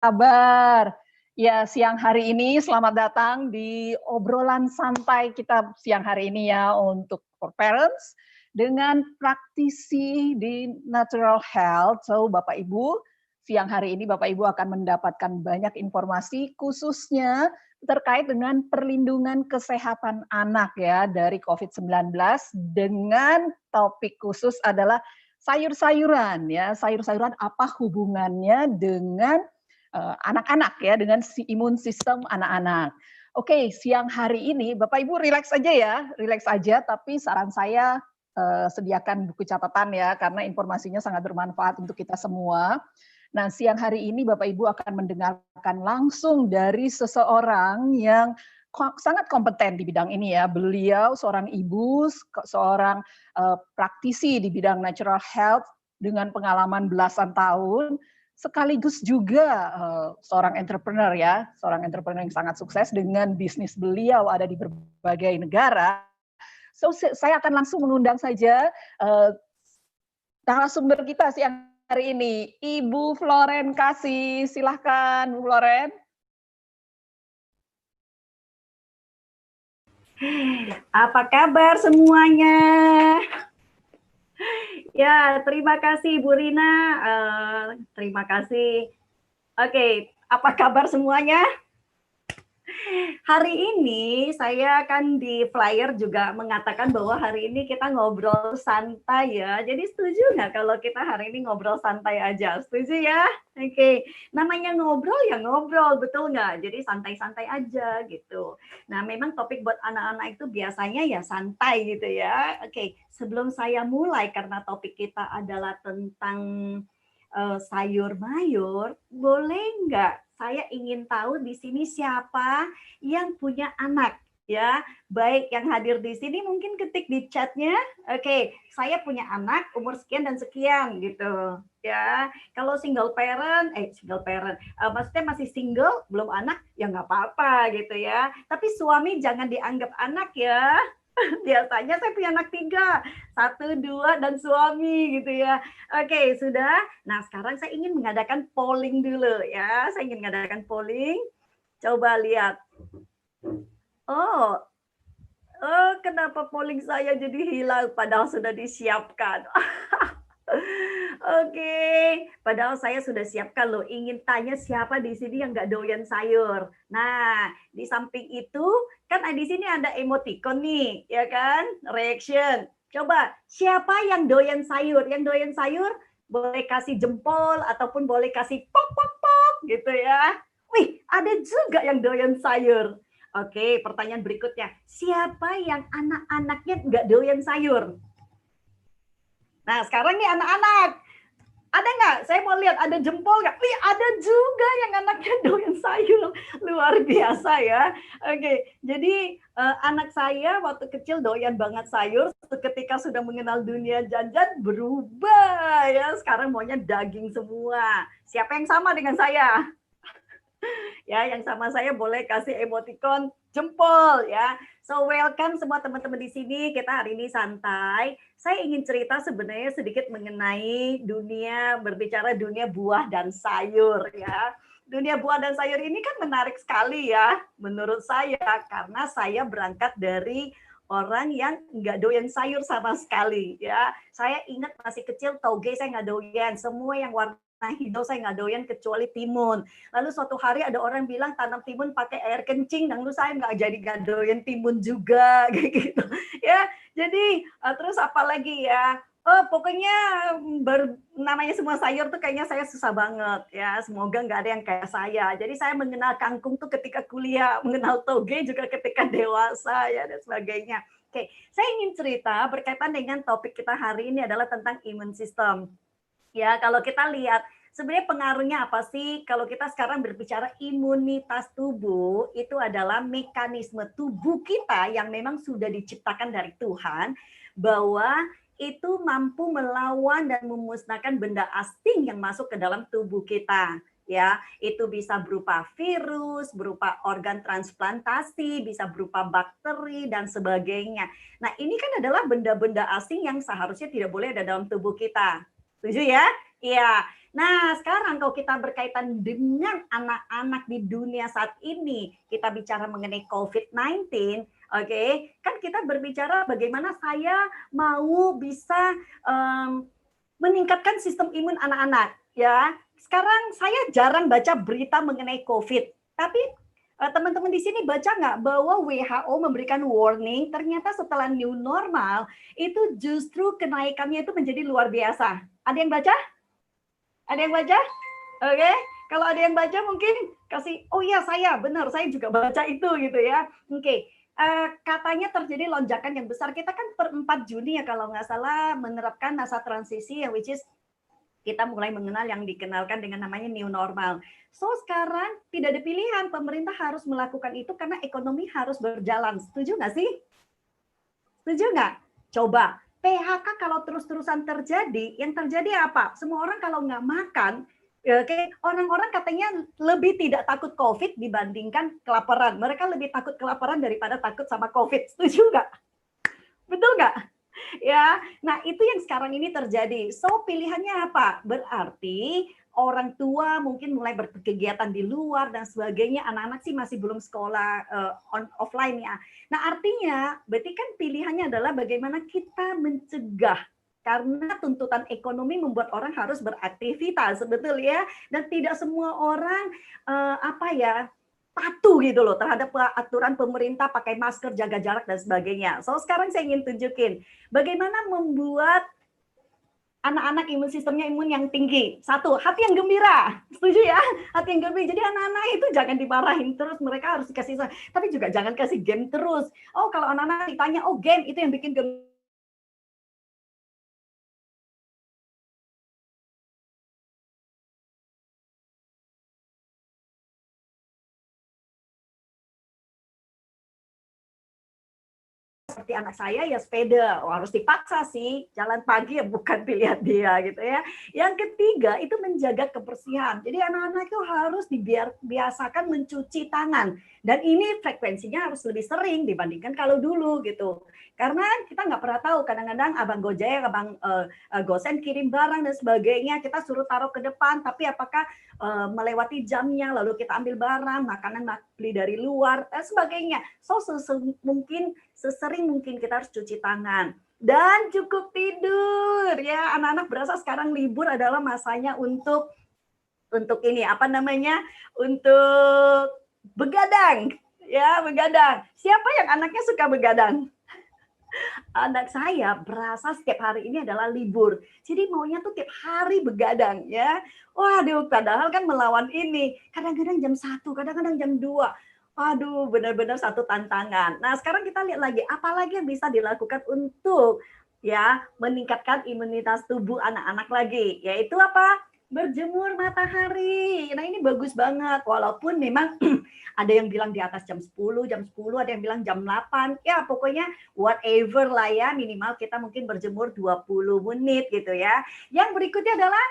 kabar? Ya, siang hari ini selamat datang di obrolan santai kita siang hari ini ya untuk for parents dengan praktisi di natural health. So, Bapak Ibu, siang hari ini Bapak Ibu akan mendapatkan banyak informasi khususnya terkait dengan perlindungan kesehatan anak ya dari COVID-19 dengan topik khusus adalah sayur-sayuran ya. Sayur-sayuran apa hubungannya dengan anak-anak ya, dengan imun sistem anak-anak. Oke, siang hari ini Bapak Ibu rileks aja ya, rileks aja, tapi saran saya sediakan buku catatan ya, karena informasinya sangat bermanfaat untuk kita semua. Nah, siang hari ini Bapak Ibu akan mendengarkan langsung dari seseorang yang sangat kompeten di bidang ini ya. Beliau seorang ibu, seorang praktisi di bidang natural health dengan pengalaman belasan tahun, sekaligus juga seorang entrepreneur ya, seorang entrepreneur yang sangat sukses dengan bisnis beliau ada di berbagai negara. So, saya akan langsung mengundang saja narasumber kita siang hari ini, Ibu Floren Kasih. Silahkan, Bu Floren. Apa kabar semuanya? Ya, terima kasih Bu Rina. Terima kasih. Oke, apa kabar semuanya? Hari ini saya kan di flyer juga mengatakan bahwa hari ini kita ngobrol santai ya. Jadi setuju nggak kalau kita hari ini ngobrol santai aja? Setuju ya? Oke. Namanya ngobrol ya ngobrol, betul nggak? Jadi santai-santai aja gitu. Nah, memang topik buat anak-anak itu biasanya ya santai gitu ya. Oke, sebelum saya mulai karena topik kita adalah tentang sayur mayur, boleh nggak saya ingin tahu di sini siapa yang punya anak ya, baik yang hadir di sini mungkin ketik di chatnya. Oke, saya punya anak umur sekian dan sekian gitu ya. Kalau single parent, maksudnya masih single belum anak ya nggak apa-apa gitu ya. Tapi suami jangan dianggap anak ya. Biasanya saya punya anak 3, 1, 2, dan suami gitu ya. Oke, sudah. Nah, sekarang saya ingin mengadakan polling dulu ya. Saya ingin mengadakan polling. Coba lihat. Oh, kenapa polling saya jadi hilang padahal sudah disiapkan. Oke, padahal saya sudah siapkan loh, ingin tanya siapa di sini yang nggak doyan sayur. Nah, di samping itu kan di sini ada emoticon nih, ya kan? Reaction. Coba, siapa yang doyan sayur? Yang doyan sayur boleh kasih jempol ataupun boleh kasih pok pok pok gitu ya. Wih, ada juga yang doyan sayur. Oke, pertanyaan berikutnya. Siapa yang anak-anaknya nggak doyan sayur? Nah, sekarang nih anak-anak, ada nggak? Saya mau lihat ada jempol nggak? Wih, ada juga yang anaknya doyan sayur. Luar biasa ya. Oke, jadi anak saya waktu kecil doyan banget sayur. Ketika sudah mengenal dunia jajan, berubah ya. Sekarang maunya daging semua. Siapa yang sama dengan saya? Ya, yang sama saya boleh kasih emoticon jempol ya. So welcome semua teman-teman di sini. Kita hari ini santai. Saya ingin cerita sebenarnya sedikit mengenai berbicara dunia buah dan sayur ya. Dunia buah dan sayur ini kan menarik sekali ya menurut saya, karena saya berangkat dari orang yang nggak doyan sayur sama sekali ya. Saya ingat masih kecil toge saya nggak doyan, semua yang warna hijau saya nggak doyan kecuali timun. Lalu suatu hari ada orang bilang tanam timun pakai air kencing, dan lalu saya nggak doyan timun juga kayak gitu ya. Jadi terus apa lagi ya, pokoknya namanya semua sayur tuh kayaknya saya susah banget ya. Semoga nggak ada yang kayak saya. Jadi saya mengenal kangkung tuh ketika kuliah, mengenal toge juga ketika dewasa ya, dan sebagainya. Oke, saya ingin cerita berkaitan dengan topik kita hari ini adalah tentang imun system. Ya, kalau kita lihat sebenarnya pengaruhnya apa sih? Kalau kita sekarang berbicara imunitas tubuh, itu adalah mekanisme tubuh kita yang memang sudah diciptakan dari Tuhan, bahwa itu mampu melawan dan memusnahkan benda asing yang masuk ke dalam tubuh kita. Ya, itu bisa berupa virus, berupa organ transplantasi, bisa berupa bakteri dan sebagainya. Nah, ini kan adalah benda-benda asing yang seharusnya tidak boleh ada dalam tubuh kita. Setuju ya? Iya. Nah, sekarang kalau kita berkaitan dengan anak-anak di dunia saat ini, kita bicara mengenai COVID-19, oke, kan kita berbicara bagaimana saya mau bisa meningkatkan sistem imun anak-anak, ya. Sekarang saya jarang baca berita mengenai COVID, tapi teman-teman di sini baca nggak bahwa WHO memberikan warning ternyata setelah new normal itu justru kenaikannya itu menjadi luar biasa. Ada yang baca? Ada yang baca? Oke, kalau ada yang baca mungkin kasih, oh iya saya, benar, saya juga baca itu gitu ya. Oke, katanya terjadi lonjakan yang besar. Kita kan per 4 Juni ya kalau nggak salah menerapkan masa transisi yang which is kita mulai mengenal yang dikenalkan dengan namanya new normal. So sekarang tidak ada pilihan, pemerintah harus melakukan itu karena ekonomi harus berjalan. Setuju nggak sih? Setuju nggak? Coba, PHK kalau terus-terusan terjadi, yang terjadi apa? Semua orang kalau nggak makan, orang-orang katanya lebih tidak takut COVID dibandingkan kelaparan. Mereka lebih takut kelaparan daripada takut sama COVID. Setuju nggak? Betul nggak? Ya, nah itu yang sekarang ini terjadi. So pilihannya apa? Berarti orang tua mungkin mulai berkegiatan di luar dan sebagainya. Anak-anak sih masih belum sekolah offline ya. Nah artinya berarti kan pilihannya adalah bagaimana kita mencegah karena tuntutan ekonomi membuat orang harus beraktivitas sebetulnya dan tidak semua orang patuh gitu loh terhadap aturan pemerintah pakai masker, jaga jarak dan sebagainya. So sekarang saya ingin tunjukin bagaimana membuat anak-anak imun sistemnya imun yang tinggi. Satu, hati yang gembira. Setuju ya? Hati yang gembira. Jadi anak-anak itu jangan dimarahin terus, mereka harus dikasih, tapi juga jangan kasih game terus. Oh, kalau anak-anak ditanya, oh game itu yang bikin gembira. Seperti anak saya ya sepeda, oh, harus dipaksa sih, jalan pagi ya bukan pilihan dia gitu ya. Yang ketiga itu menjaga kebersihan. Jadi anak-anak itu harus dibiasakan mencuci tangan dan ini frekuensinya harus lebih sering dibandingkan kalau dulu gitu. Karena kita nggak pernah tahu, kadang-kadang abang Gojek, abang Gosen kirim barang dan sebagainya, kita suruh taruh ke depan, tapi apakah melewati jamnya, lalu kita ambil barang, makanan beli dari luar, dan sebagainya. So mungkin sesering mungkin kita harus cuci tangan dan cukup tidur ya. Anak-anak berasa sekarang libur adalah masanya untuk ini apa namanya, untuk begadang ya, begadang. Siapa yang anaknya suka begadang? Anak saya berasa setiap hari ini adalah libur. Jadi maunya tuh tiap hari begadang ya. Waduh, padahal kan melawan ini. Kadang-kadang jam 1, kadang-kadang jam 2. Waduh, benar-benar satu tantangan. Nah, sekarang kita lihat lagi, apa lagi yang bisa dilakukan untuk ya meningkatkan imunitas tubuh anak-anak lagi, yaitu apa? Berjemur matahari. Nah, ini bagus banget. Walaupun memang ada yang bilang di atas jam 10, ada yang bilang jam 8. Ya, pokoknya whatever lah ya, minimal kita mungkin berjemur 20 menit gitu ya. Yang berikutnya adalah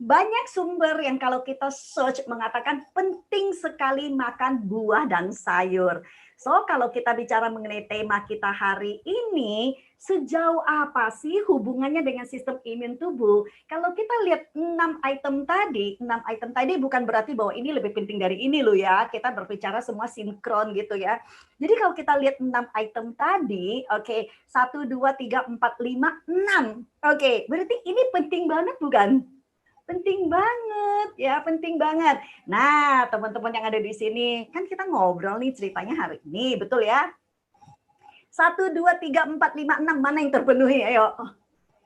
banyak sumber yang kalau kita search mengatakan penting sekali makan buah dan sayur. So, kalau kita bicara mengenai tema kita hari ini, sejauh apa sih hubungannya dengan sistem imun tubuh? Kalau kita lihat 6 item tadi bukan berarti bahwa ini lebih penting dari ini loh ya. Kita berbicara semua sinkron gitu ya. Jadi kalau kita lihat 6 item tadi, oke, 1, 2, 3, 4, 5, 6. Oke, berarti ini penting banget bukan? Penting banget ya, penting banget. Nah, teman-teman yang ada di sini, kan kita ngobrol nih ceritanya hari ini, betul ya? 1, 2, 3, 4, 5, 6, mana yang terpenuhi? Ayo,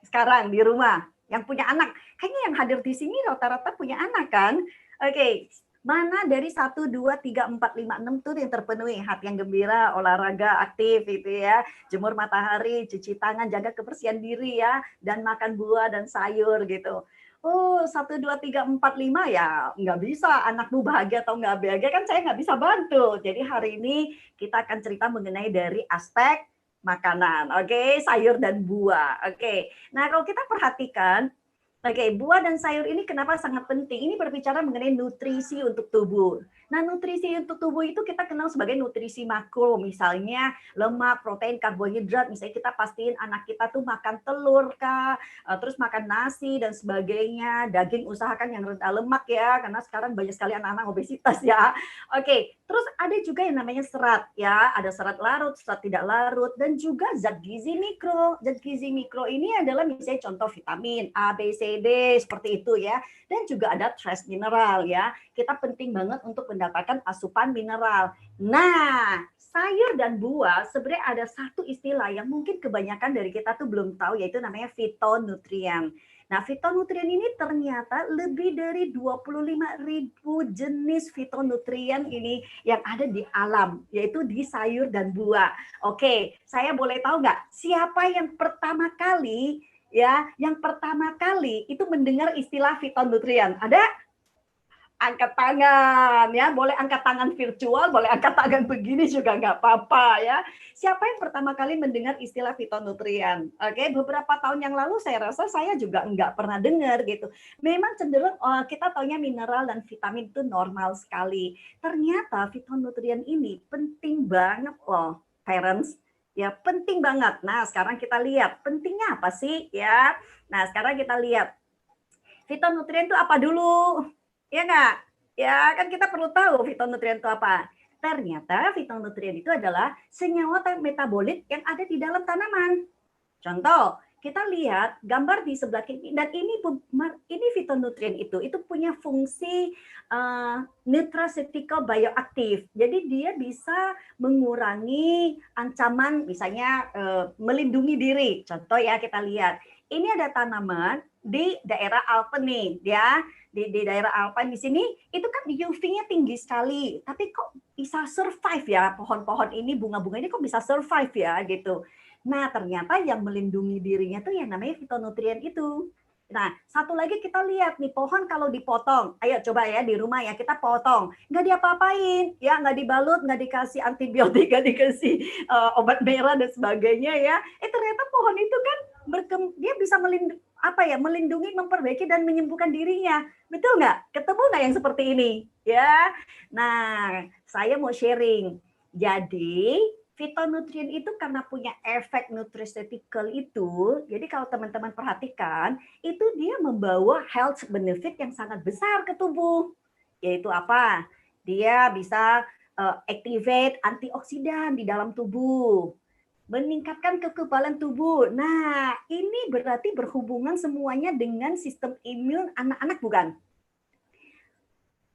sekarang di rumah, yang punya anak. Kayaknya yang hadir di sini rata-rata punya anak kan? Oke, mana dari 1, 2, 3, 4, 5, 6 tuh yang terpenuhi? Hati yang gembira, olahraga aktif gitu ya, jemur matahari, cuci tangan, jaga kebersihan diri ya, dan makan buah dan sayur gitu. Oh, 1, 2, 3, 4, 5 ya nggak bisa anakmu bahagia atau nggak bahagia kan saya nggak bisa bantu. Jadi hari ini kita akan cerita mengenai dari aspek makanan, oke, sayur dan buah, oke. Nah kalau kita perhatikan, oke, buah dan sayur ini kenapa sangat penting? Ini berbicara mengenai nutrisi untuk tubuh. Nah, nutrisi untuk tubuh itu kita kenal sebagai nutrisi makro, misalnya lemak, protein, karbohidrat. Misalnya kita pastiin anak kita tuh makan telur kah, terus makan nasi dan sebagainya. Daging usahakan yang rendah lemak ya, karena sekarang banyak sekali anak-anak obesitas ya. Oke, terus ada juga yang namanya serat ya, ada serat larut, serat tidak larut, dan juga zat gizi mikro. Zat gizi mikro ini adalah misalnya contoh vitamin A, B, C, D seperti itu ya, dan juga ada trace mineral ya. Kita penting banget untuk mendapatkan asupan mineral. Nah, sayur dan buah sebenarnya ada satu istilah yang mungkin kebanyakan dari kita tuh belum tahu, yaitu namanya fitonutrien. Nah, fitonutrien ini ternyata lebih dari 25.000 jenis fitonutrien ini yang ada di alam, yaitu di sayur dan buah. Oke, saya boleh tahu nggak siapa yang pertama kali itu mendengar istilah fitonutrien? Ada? Angkat tangan ya, boleh angkat tangan virtual, boleh angkat tangan begini juga nggak apa-apa ya. Siapa yang pertama kali mendengar istilah fitonutrien? Oke, beberapa tahun yang lalu saya rasa saya juga nggak pernah dengar gitu. Memang cenderung kita taunya mineral dan vitamin itu normal sekali. Ternyata fitonutrien ini penting banget loh, parents. Ya, penting banget. Nah, sekarang kita lihat pentingnya apa sih ya. Nah, sekarang kita lihat fitonutrien itu apa dulu? Ya nggak? Ya kan kita perlu tahu fitonutrien itu apa. Ternyata fitonutrien itu adalah senyawa metabolit yang ada di dalam tanaman. Contoh, kita lihat gambar di sebelah kiri, dan ini fitonutrien itu punya fungsi nutraceutical bioaktif. Jadi dia bisa mengurangi ancaman, misalnya melindungi diri. Contoh ya, kita lihat. Ini ada tanaman di daerah Alpen nih, ya. Di daerah Alpen di sini itu kan UV-nya tinggi sekali, tapi kok bisa survive ya pohon-pohon ini, bunga-bunga ini kok bisa survive ya gitu. Nah, ternyata yang melindungi dirinya tuh yang namanya fitonutrien itu. Nah, satu lagi kita lihat nih, pohon kalau dipotong, ayo coba ya di rumah ya, kita potong, nggak diapa-apain, ya nggak dibalut, nggak dikasih antibiotik, nggak dikasih obat merah dan sebagainya ya. Ternyata pohon itu kan dia bisa melindungi, memperbaiki dan menyembuhkan dirinya. Betul nggak? Ketemu nggak yang seperti ini? Ya. Nah, saya mau sharing. Jadi, fitonutrien itu karena punya efek nutraceutical itu, jadi kalau teman-teman perhatikan, itu dia membawa health benefit yang sangat besar ke tubuh. Yaitu apa? Dia bisa activate antioksidan di dalam tubuh, meningkatkan kekebalan tubuh. Nah, ini berarti berhubungan semuanya dengan sistem imun anak-anak, bukan?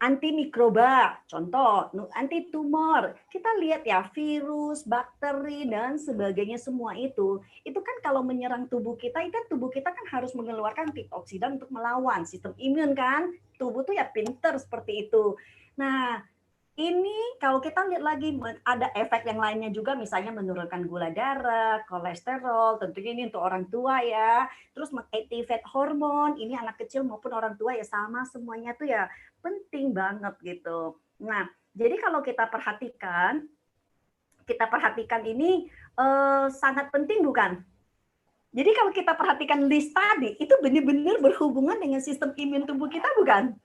Antimikroba, contoh, anti tumor. Kita lihat ya, virus, bakteri, dan sebagainya semua itu kan kalau menyerang tubuh kita, tubuh kita kan harus mengeluarkan antioksidan untuk melawan sistem imun kan. Tubuh tuh ya pinter seperti itu. Nah, ini kalau kita lihat lagi ada efek yang lainnya juga, misalnya menurunkan gula darah, kolesterol, tentunya ini untuk orang tua ya. Terus mengactivate hormon, ini anak kecil maupun orang tua ya sama, semuanya tuh ya penting banget gitu. Nah, jadi kalau kita perhatikan ini sangat penting, bukan? Jadi kalau kita perhatikan list tadi, itu benar-benar berhubungan dengan sistem imun tubuh kita, bukan?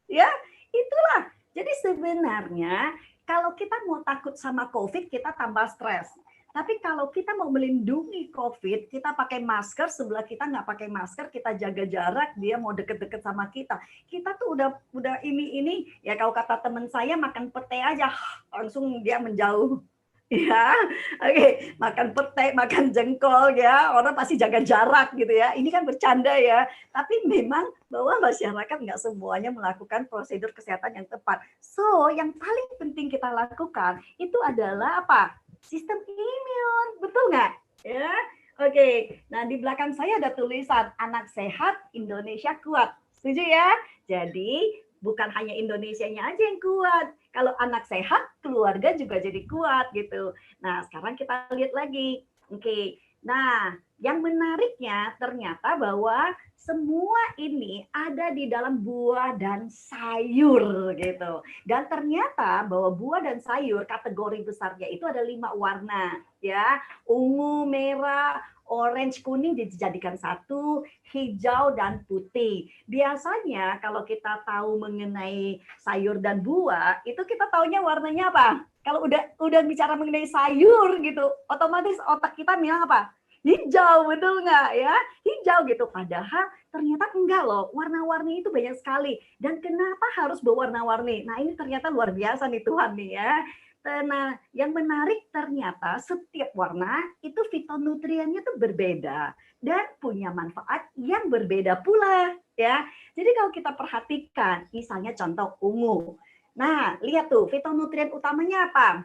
Ya, itulah. Jadi sebenarnya kalau kita mau takut sama COVID, kita tambah stres. Tapi kalau kita mau melindungi COVID, kita pakai masker, sebelah kita nggak pakai masker, kita jaga jarak, dia mau deket-deket sama kita. Kita tuh udah ini ya, kalau kata teman saya, makan pete aja, langsung dia menjauh. Ya, oke, makan pete, makan jengkol ya, orang pasti jaga jarak gitu ya. Ini kan bercanda ya, tapi memang bahwa masyarakat nggak semuanya melakukan prosedur kesehatan yang tepat. So, yang paling penting kita lakukan itu adalah apa? Sistem imun, betul nggak? Ya, oke. Nah, di belakang saya ada tulisan anak sehat, Indonesia kuat. Setuju ya? Jadi bukan hanya Indonesianya aja yang kuat. Kalau anak sehat, keluarga juga jadi kuat gitu. Nah, sekarang kita lihat lagi. Oke. Nah, yang menariknya ternyata bahwa semua ini ada di dalam buah dan sayur gitu. Dan ternyata bahwa buah dan sayur kategori besarnya itu ada 5 warna ya. Ungu, merah, Orange, kuning dijadikan satu, hijau dan putih. Biasanya kalau kita tahu mengenai sayur dan buah, itu kita taunya warnanya apa? Kalau udah bicara mengenai sayur gitu, otomatis otak kita bilang apa? Hijau, betul nggak ya? Hijau gitu. Padahal ternyata enggak loh, warna-warni itu banyak sekali. Dan kenapa harus berwarna-warni? Nah ini ternyata luar biasa nih Tuhan nih ya. Nah, yang menarik ternyata setiap warna itu fitonutriennya tuh berbeda dan punya manfaat yang berbeda pula ya. Jadi kalau kita perhatikan, misalnya contoh ungu. Nah, lihat tuh fitonutrien utamanya apa?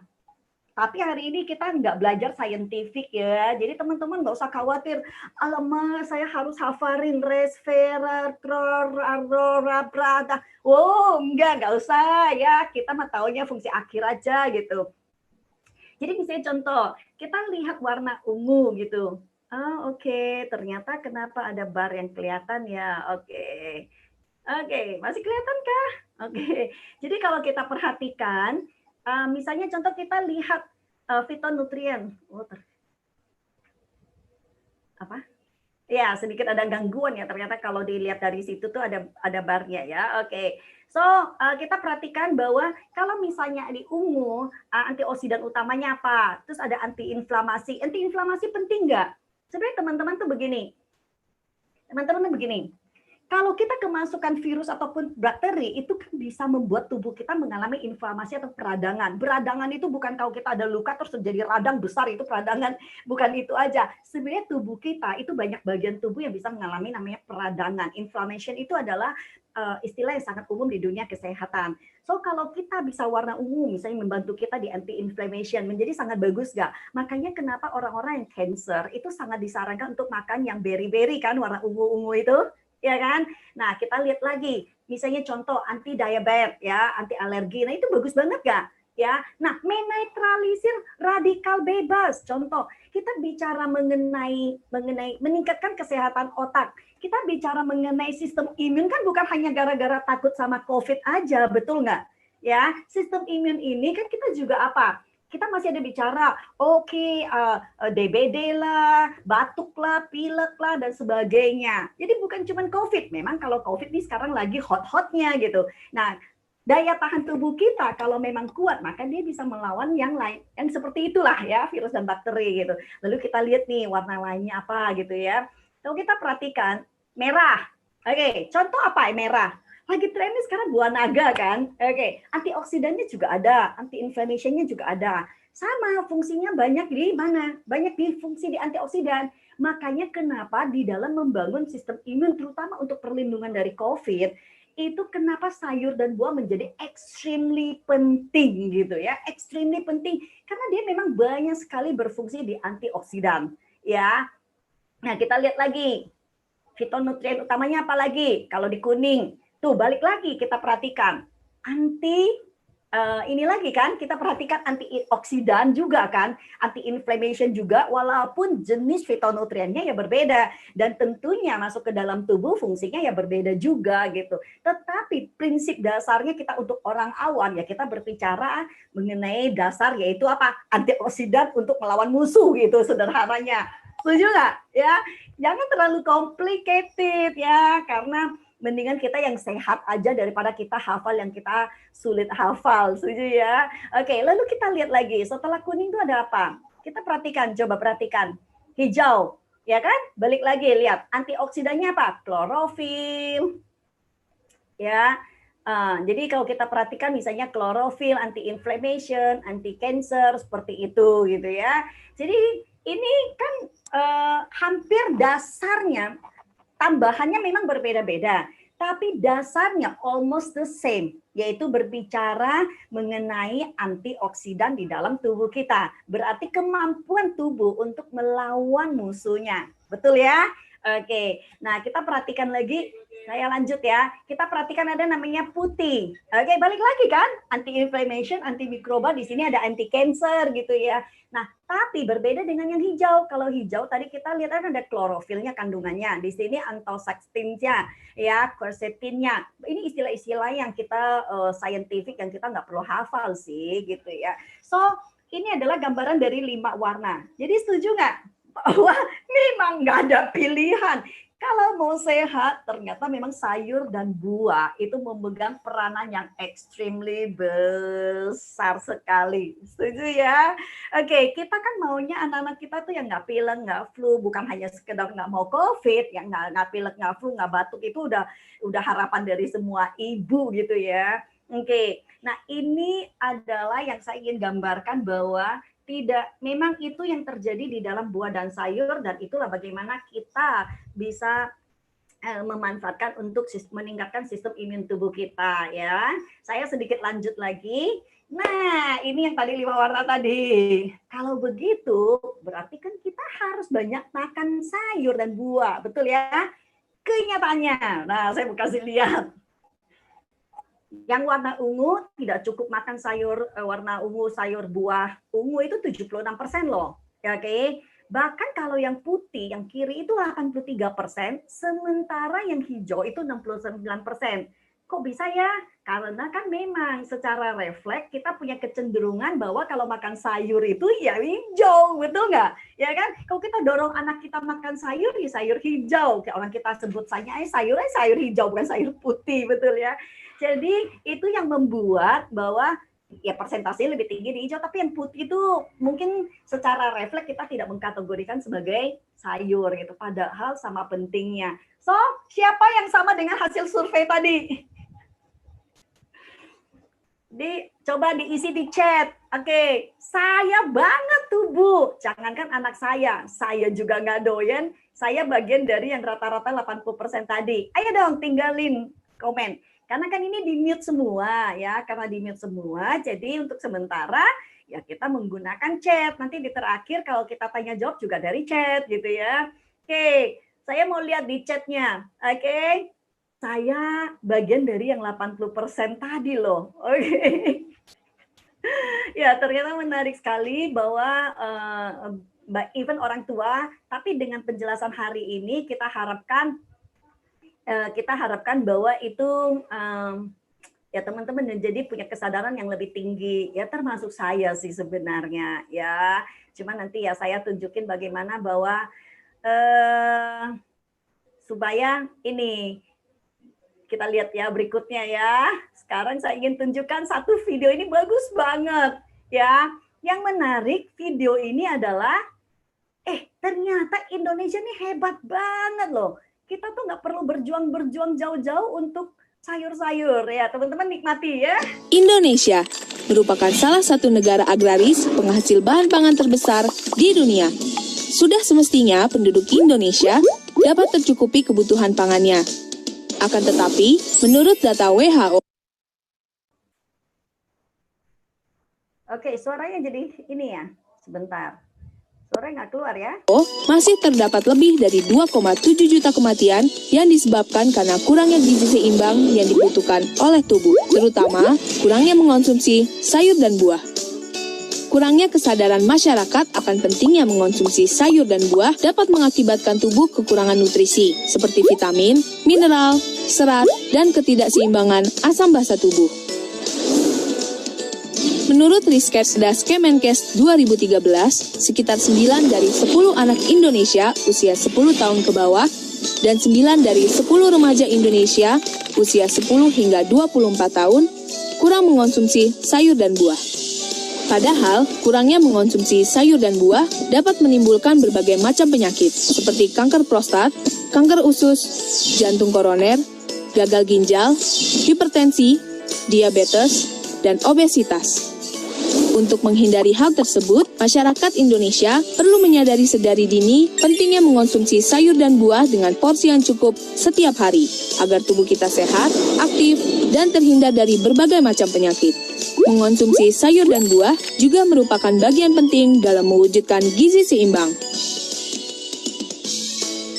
Tapi hari ini kita nggak belajar saintifik ya. Jadi teman-teman nggak usah khawatir. Alamak, saya harus hafalin resveratrol, aurora, prada. Oh, nggak usah ya. Kita mah taunya fungsi akhir aja gitu. Jadi misalnya contoh, kita lihat warna ungu gitu. Oh, oke. Ternyata kenapa ada bar yang kelihatan ya? Oke. Oke, masih kelihatan kah? Oke. Jadi kalau kita perhatikan, misalnya contoh kita lihat fitonutrien. Apa? Ya, sedikit ada gangguan ya. Ternyata kalau dilihat dari situ tuh ada barnya ya. Oke. So, kita perhatikan bahwa kalau misalnya di ungu, antioksidan utamanya apa? Terus ada antiinflamasi. Antiinflamasi penting nggak? Sebenarnya teman-teman tuh begini. Teman-teman begini. Kalau kita kemasukan virus ataupun bakteri, itu kan bisa membuat tubuh kita mengalami inflamasi atau peradangan. Peradangan itu bukan kalau kita ada luka terus terjadi radang besar, itu peradangan. Bukan itu aja. Sebenarnya tubuh kita itu banyak bagian tubuh yang bisa mengalami namanya peradangan. Inflammation itu adalah istilah yang sangat umum di dunia kesehatan. So kalau kita bisa warna ungu, misalnya membantu kita di anti-inflammation, menjadi sangat bagus nggak? Makanya kenapa orang-orang yang cancer itu sangat disarankan untuk makan yang berry-berry kan, warna ungu-ungu itu. Ya kan? Nah, kita lihat lagi, misalnya contoh anti diabetes ya, anti alergi. Nah, itu bagus banget gak? Ya. Nah, menetralisir radikal bebas. Contoh, kita bicara mengenai meningkatkan kesehatan otak. Kita bicara mengenai sistem imun kan bukan hanya gara-gara takut sama COVID aja, betul nggak? Ya, sistem imun ini kan kita juga apa? Kita masih ada bicara, DBD lah, batuk lah, pilek lah, dan sebagainya. Jadi bukan cuma COVID. Memang kalau COVID ini sekarang lagi hot-hotnya gitu. Nah, daya tahan tubuh kita kalau memang kuat, maka dia bisa melawan yang lain. Yang seperti itulah ya, virus dan bakteri gitu. Lalu kita lihat nih warna lainnya apa gitu ya. Kalau kita perhatikan, merah. Oke, contoh apa merah? Lagi trennya sekarang buah naga kan. Oke, antioksidannya juga ada, anti-inflammation-nya juga ada. Sama, fungsinya banyak di mana? Banyak di fungsi di antioksidan. Makanya kenapa di dalam membangun sistem imun, terutama untuk perlindungan dari COVID, itu kenapa sayur dan buah menjadi extremely penting gitu ya. Extremely penting karena dia memang banyak sekali berfungsi di antioksidan ya. Nah, kita lihat lagi. Fitonutrien utamanya apa lagi? Kalau di kuning, tuh balik lagi kita perhatikan. Ini lagi kan, kita perhatikan antioksidan juga kan, anti-inflammation juga, walaupun jenis fitonutriennya ya berbeda. Dan tentunya masuk ke dalam tubuh fungsinya ya berbeda juga gitu. Tetapi prinsip dasarnya kita untuk orang awam ya kita berbicara mengenai dasar yaitu apa? Antioksidan untuk melawan musuh gitu sederhananya. Setuju nggak? Ya, jangan terlalu complicated ya, karena mendingan kita yang sehat aja daripada kita hafal yang kita sulit hafal. Setuju ya? Oke, lalu kita lihat lagi. Setelah kuning itu ada apa? Kita perhatikan, coba perhatikan. Hijau, ya kan? Balik lagi, lihat. Antioksidannya apa? Klorofil. Ya, jadi kalau kita perhatikan misalnya klorofil, anti-inflammation, anti-cancer, seperti itu gitu ya. Jadi ini kan hampir dasarnya, tambahannya memang berbeda-beda, tapi dasarnya almost the same, yaitu berbicara mengenai antioksidan di dalam tubuh kita. Berarti kemampuan tubuh untuk melawan musuhnya. Betul ya? Oke, nah kita perhatikan lagi, saya lanjut ya. Kita perhatikan ada namanya putih. Oke, balik lagi kan, anti-inflammation, antimikroba, di sini ada anti-cancer gitu ya. Nah, tapi berbeda dengan yang hijau. Kalau hijau tadi kita lihat kan ada klorofilnya kandungannya. Di sini antosaksinnya, ya, quercetinnya. Ini istilah-istilah yang kita scientific yang kita nggak perlu hafal sih gitu ya. So, ini adalah gambaran dari 5 warna. Jadi setuju nggak? bahwa memang nggak ada pilihan. Kalau mau sehat, ternyata memang sayur dan buah itu memegang peranan yang extremely besar sekali. Setuju ya? Oke, kita kan maunya anak-anak kita tuh yang nggak pilek, nggak flu, bukan hanya sekedar nggak mau COVID, yang nggak pilek, nggak flu, nggak batuk, itu udah harapan dari semua ibu gitu ya. Oke, nah ini adalah yang saya ingin gambarkan bahwa tidak, memang itu yang terjadi di dalam buah dan sayur, dan itulah bagaimana kita bisa memanfaatkan untuk meningkatkan sistem imun tubuh kita ya. Saya sedikit lanjut lagi. Nah, ini yang tadi 5 warna tadi. Kalau begitu, berarti kan kita harus banyak makan sayur dan buah, betul ya? Kenyataannya, nah saya mau kasih lihat. Yang warna ungu tidak cukup makan sayur warna ungu, sayur buah ungu itu 76% loh. Oke. Bahkan kalau yang putih, yang kiri itu 83%, sementara yang hijau itu 69%. Kok bisa ya? Karena kan memang secara refleks kita punya kecenderungan bahwa kalau makan sayur itu ya hijau, betul nggak? Ya kan? Kalau kita dorong anak kita makan sayur, ya sayur hijau. Kayak orang kita sebut saja sayur hijau, bukan sayur putih, betul ya? Jadi itu yang membuat bahwa ya persentasenya lebih tinggi di hijau, tapi yang putih itu mungkin secara refleks kita tidak mengkategorikan sebagai sayur gitu, padahal sama pentingnya. So, siapa yang sama dengan hasil survei tadi? Coba diisi di chat. Oke, saya banget tuh Bu. Jangankan anak saya juga nggak doyan. Saya bagian dari yang rata-rata 80% tadi. Ayo dong tinggalin komen. Karena kan ini di-mute semua ya, karena di-mute semua, jadi untuk sementara ya kita menggunakan chat. Nanti di terakhir kalau kita tanya jawab juga dari chat gitu ya. Oke, saya mau lihat di chatnya. Oke, saya bagian dari yang 80% tadi loh. Oke. Ya, ternyata menarik sekali bahwa even orang tua, tapi dengan penjelasan hari ini kita harapkan bahwa itu ya teman-teman jadi punya kesadaran yang lebih tinggi ya, termasuk saya sih sebenarnya ya. Cuma nanti ya saya tunjukin bagaimana bahwa supaya ini kita lihat ya berikutnya ya. Sekarang saya ingin tunjukkan satu video, ini bagus banget ya. Yang menarik video ini adalah ternyata Indonesia ini hebat banget loh. Kita tuh nggak perlu berjuang jauh-jauh untuk sayur-sayur ya, teman-teman nikmati ya. Indonesia merupakan salah satu negara agraris penghasil bahan pangan terbesar di dunia. Sudah semestinya penduduk Indonesia dapat tercukupi kebutuhan pangannya. Akan tetapi, menurut data WHO, Oke, suaranya jadi ini ya, sebentar. Suara nggak keluar ya? Masih terdapat lebih dari 2,7 juta kematian yang disebabkan karena kurangnya gizi seimbang yang dibutuhkan oleh tubuh, terutama kurangnya mengonsumsi sayur dan buah. Kurangnya kesadaran masyarakat akan pentingnya mengonsumsi sayur dan buah dapat mengakibatkan tubuh kekurangan nutrisi seperti vitamin, mineral, serat, dan ketidakseimbangan asam basa tubuh. Menurut Riskesdas Kemenkes 2013, sekitar 9 dari 10 anak Indonesia usia 10 tahun ke bawah dan 9 dari 10 remaja Indonesia usia 10 hingga 24 tahun kurang mengonsumsi sayur dan buah. Padahal, kurangnya mengonsumsi sayur dan buah dapat menimbulkan berbagai macam penyakit seperti kanker prostat, kanker usus, jantung koroner, gagal ginjal, hipertensi, diabetes, dan obesitas. Untuk menghindari hal tersebut, masyarakat Indonesia perlu menyadari sedari dini pentingnya mengonsumsi sayur dan buah dengan porsi yang cukup setiap hari, agar tubuh kita sehat, aktif, dan terhindar dari berbagai macam penyakit. Mengonsumsi sayur dan buah juga merupakan bagian penting dalam mewujudkan gizi seimbang.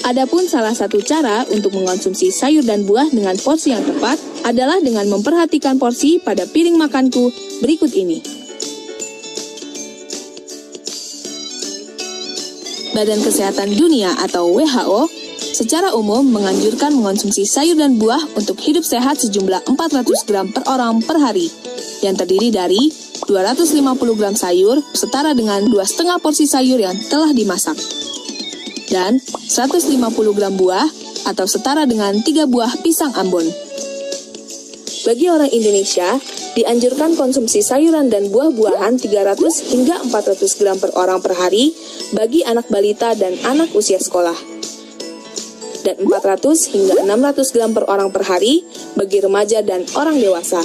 Adapun salah satu cara untuk mengonsumsi sayur dan buah dengan porsi yang tepat adalah dengan memperhatikan porsi pada piring makanku berikut ini. Badan Kesehatan Dunia atau WHO secara umum menganjurkan mengonsumsi sayur dan buah untuk hidup sehat sejumlah 400 gram per orang per hari, yang terdiri dari 250 gram sayur setara dengan 2,5 porsi sayur yang telah dimasak. dan 150 gram buah atau setara dengan 3 buah pisang Ambon. Bagi orang Indonesia, dianjurkan konsumsi sayuran dan buah-buahan 300 hingga 400 gram per orang per hari bagi anak balita dan anak usia sekolah. Dan 400 hingga 600 gram per orang per hari bagi remaja dan orang dewasa.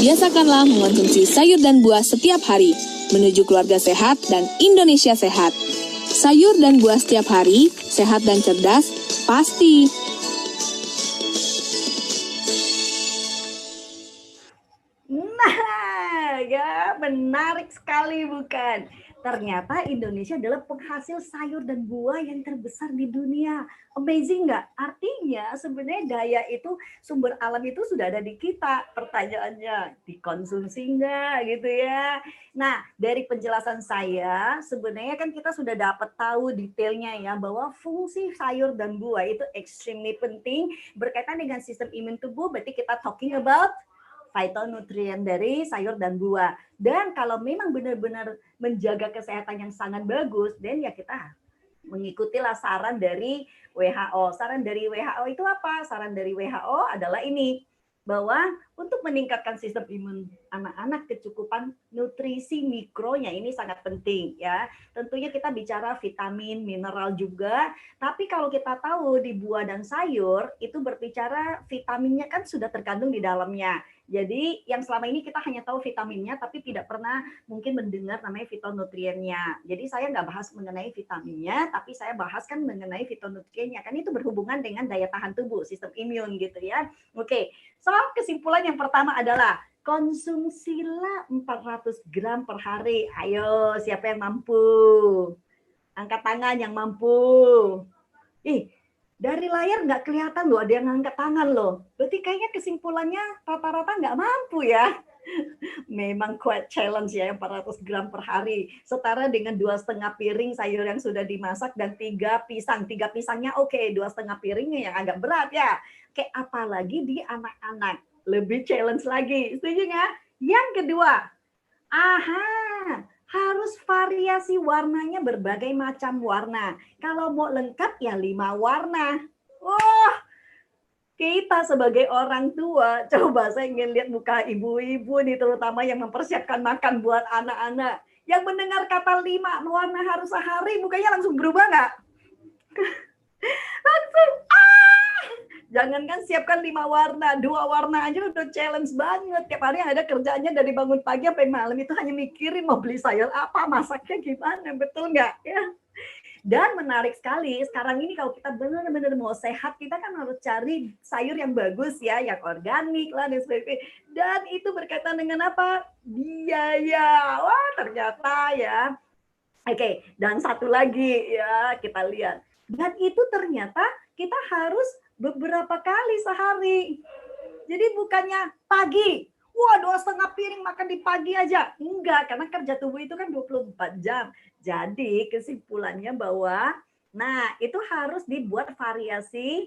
Biasakanlah mengonsumsi sayur dan buah setiap hari, menuju keluarga sehat dan Indonesia sehat. Sayur dan buah setiap hari, sehat dan cerdas, pasti. Nah, ya menarik sekali bukan? Ternyata Indonesia adalah penghasil sayur dan buah yang terbesar di dunia. Amazing nggak? Artinya sebenarnya daya itu, sumber alam itu sudah ada di kita. Pertanyaannya, dikonsumsi nggak gitu ya? Nah, dari penjelasan saya, sebenarnya kan kita sudah dapat tahu detailnya ya, bahwa fungsi sayur dan buah itu extremely penting berkaitan dengan sistem imun tubuh, berarti kita talking about fitonutrien dari sayur dan buah. Dan kalau memang benar-benar menjaga kesehatan yang sangat bagus, dan ya kita mengikutilah saran dari WHO. Saran dari WHO itu apa? Saran dari WHO adalah ini, bahwa untuk meningkatkan sistem imun anak-anak, kecukupan nutrisi mikronya ini sangat penting ya. Tentunya kita bicara vitamin, mineral juga, tapi kalau kita tahu di buah dan sayur itu berbicara vitaminnya kan sudah terkandung di dalamnya. Jadi yang selama ini kita hanya tahu vitaminnya tapi tidak pernah mungkin mendengar namanya fitonutriennya. Jadi saya nggak bahas mengenai vitaminnya, tapi saya bahaskan mengenai fitonutriennya. Kan itu berhubungan dengan daya tahan tubuh, sistem imun gitu ya. Oke, so kesimpulan yang pertama adalah konsumsilah 400 gram per hari. Ayo, siapa yang mampu? Angkat tangan yang mampu. Dari layar nggak kelihatan loh, ada yang ngangkat tangan loh. Berarti kayaknya kesimpulannya rata-rata nggak mampu ya. Memang quite challenge ya, 400 gram per hari. Setara dengan 2,5 piring sayur yang sudah dimasak dan 3 pisang. 3 pisangnya oke, 2,5 piringnya yang agak berat ya. Kayak apalagi di anak-anak. Lebih challenge lagi. Setuju nggak? Yang kedua, harus variasi warnanya, berbagai macam warna. Kalau mau lengkap ya 5 warna. Wah, kita sebagai orang tua, coba saya ingin lihat muka ibu-ibu nih, terutama yang mempersiapkan makan buat anak-anak. Yang mendengar kata 5 warna harus sehari, mukanya langsung berubah nggak? Langsung, jangankan siapkan 5 warna, 2 warna aja udah challenge banget. Tiap hari ada kerjanya dari bangun pagi sampai malam itu hanya mikirin mau beli sayur apa, masaknya gimana, betul nggak? Ya. Dan menarik sekali, sekarang ini kalau kita benar-benar mau sehat, kita kan harus cari sayur yang bagus ya, yang organik lah dan sebagainya. Dan itu berkaitan dengan apa? Biaya. Wah, ternyata ya. Oke, dan satu lagi ya, kita lihat. Dan itu ternyata kita harus beberapa kali sehari. Jadi bukannya pagi, wah 2,5 piring makan di pagi aja. Enggak, karena kerja tubuh itu kan 24 jam. Jadi kesimpulannya bahwa, nah itu harus dibuat variasi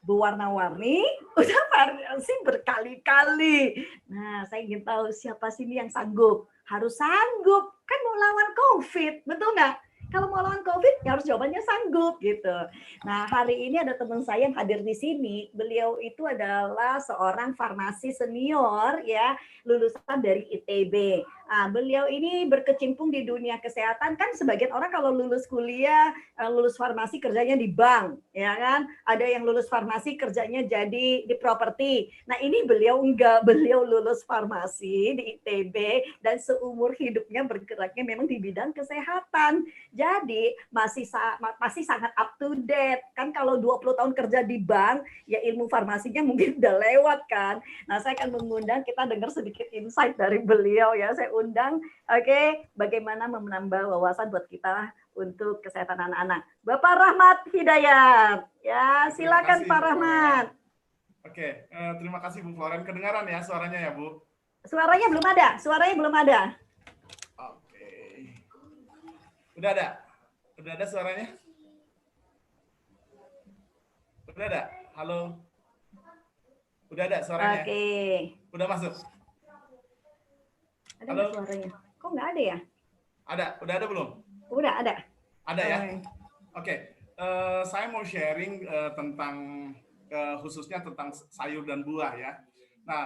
berwarna-warni, udah variasi berkali-kali. Nah, saya ingin tahu siapa sini yang sanggup. Harus sanggup, kan mau lawan COVID, betul nggak? Kalau mau lawan COVID, ya harus jawabannya sanggup gitu. Nah, hari ini ada teman saya yang hadir di sini. Beliau itu adalah seorang farmasi senior ya, lulusan dari ITB. Nah, beliau ini berkecimpung di dunia kesehatan. Kan sebagian orang kalau lulus kuliah, lulus farmasi kerjanya di bank, ya kan? Ada yang lulus farmasi kerjanya jadi di properti. Nah, ini beliau enggak, beliau lulus farmasi di ITB dan seumur hidupnya bergeraknya memang di bidang kesehatan. Jadi masih sangat up to date. Kan kalau 20 tahun kerja di bank, ya ilmu farmasinya mungkin udah lewat kan. Nah, saya akan mengundang, kita dengar sedikit insight dari beliau ya. Saya undang, oke, bagaimana menambah wawasan buat kita untuk kesehatan anak-anak. Bapak Rahmat Hidayat. Ya, silakan Pak Rahmat. Oke, terima kasih Bu Floren. Kedengaran ya suaranya ya, Bu? Suaranya belum ada. Oke. Udah ada suaranya? Udah ada? Halo? Udah ada suaranya? Oke. Udah masuk? Ada nggak suaranya? Kok nggak ada ya? Ada, udah ada belum? Udah ada. Ada ya? Oke. Saya mau sharing tentang khususnya tentang sayur dan buah ya. Nah,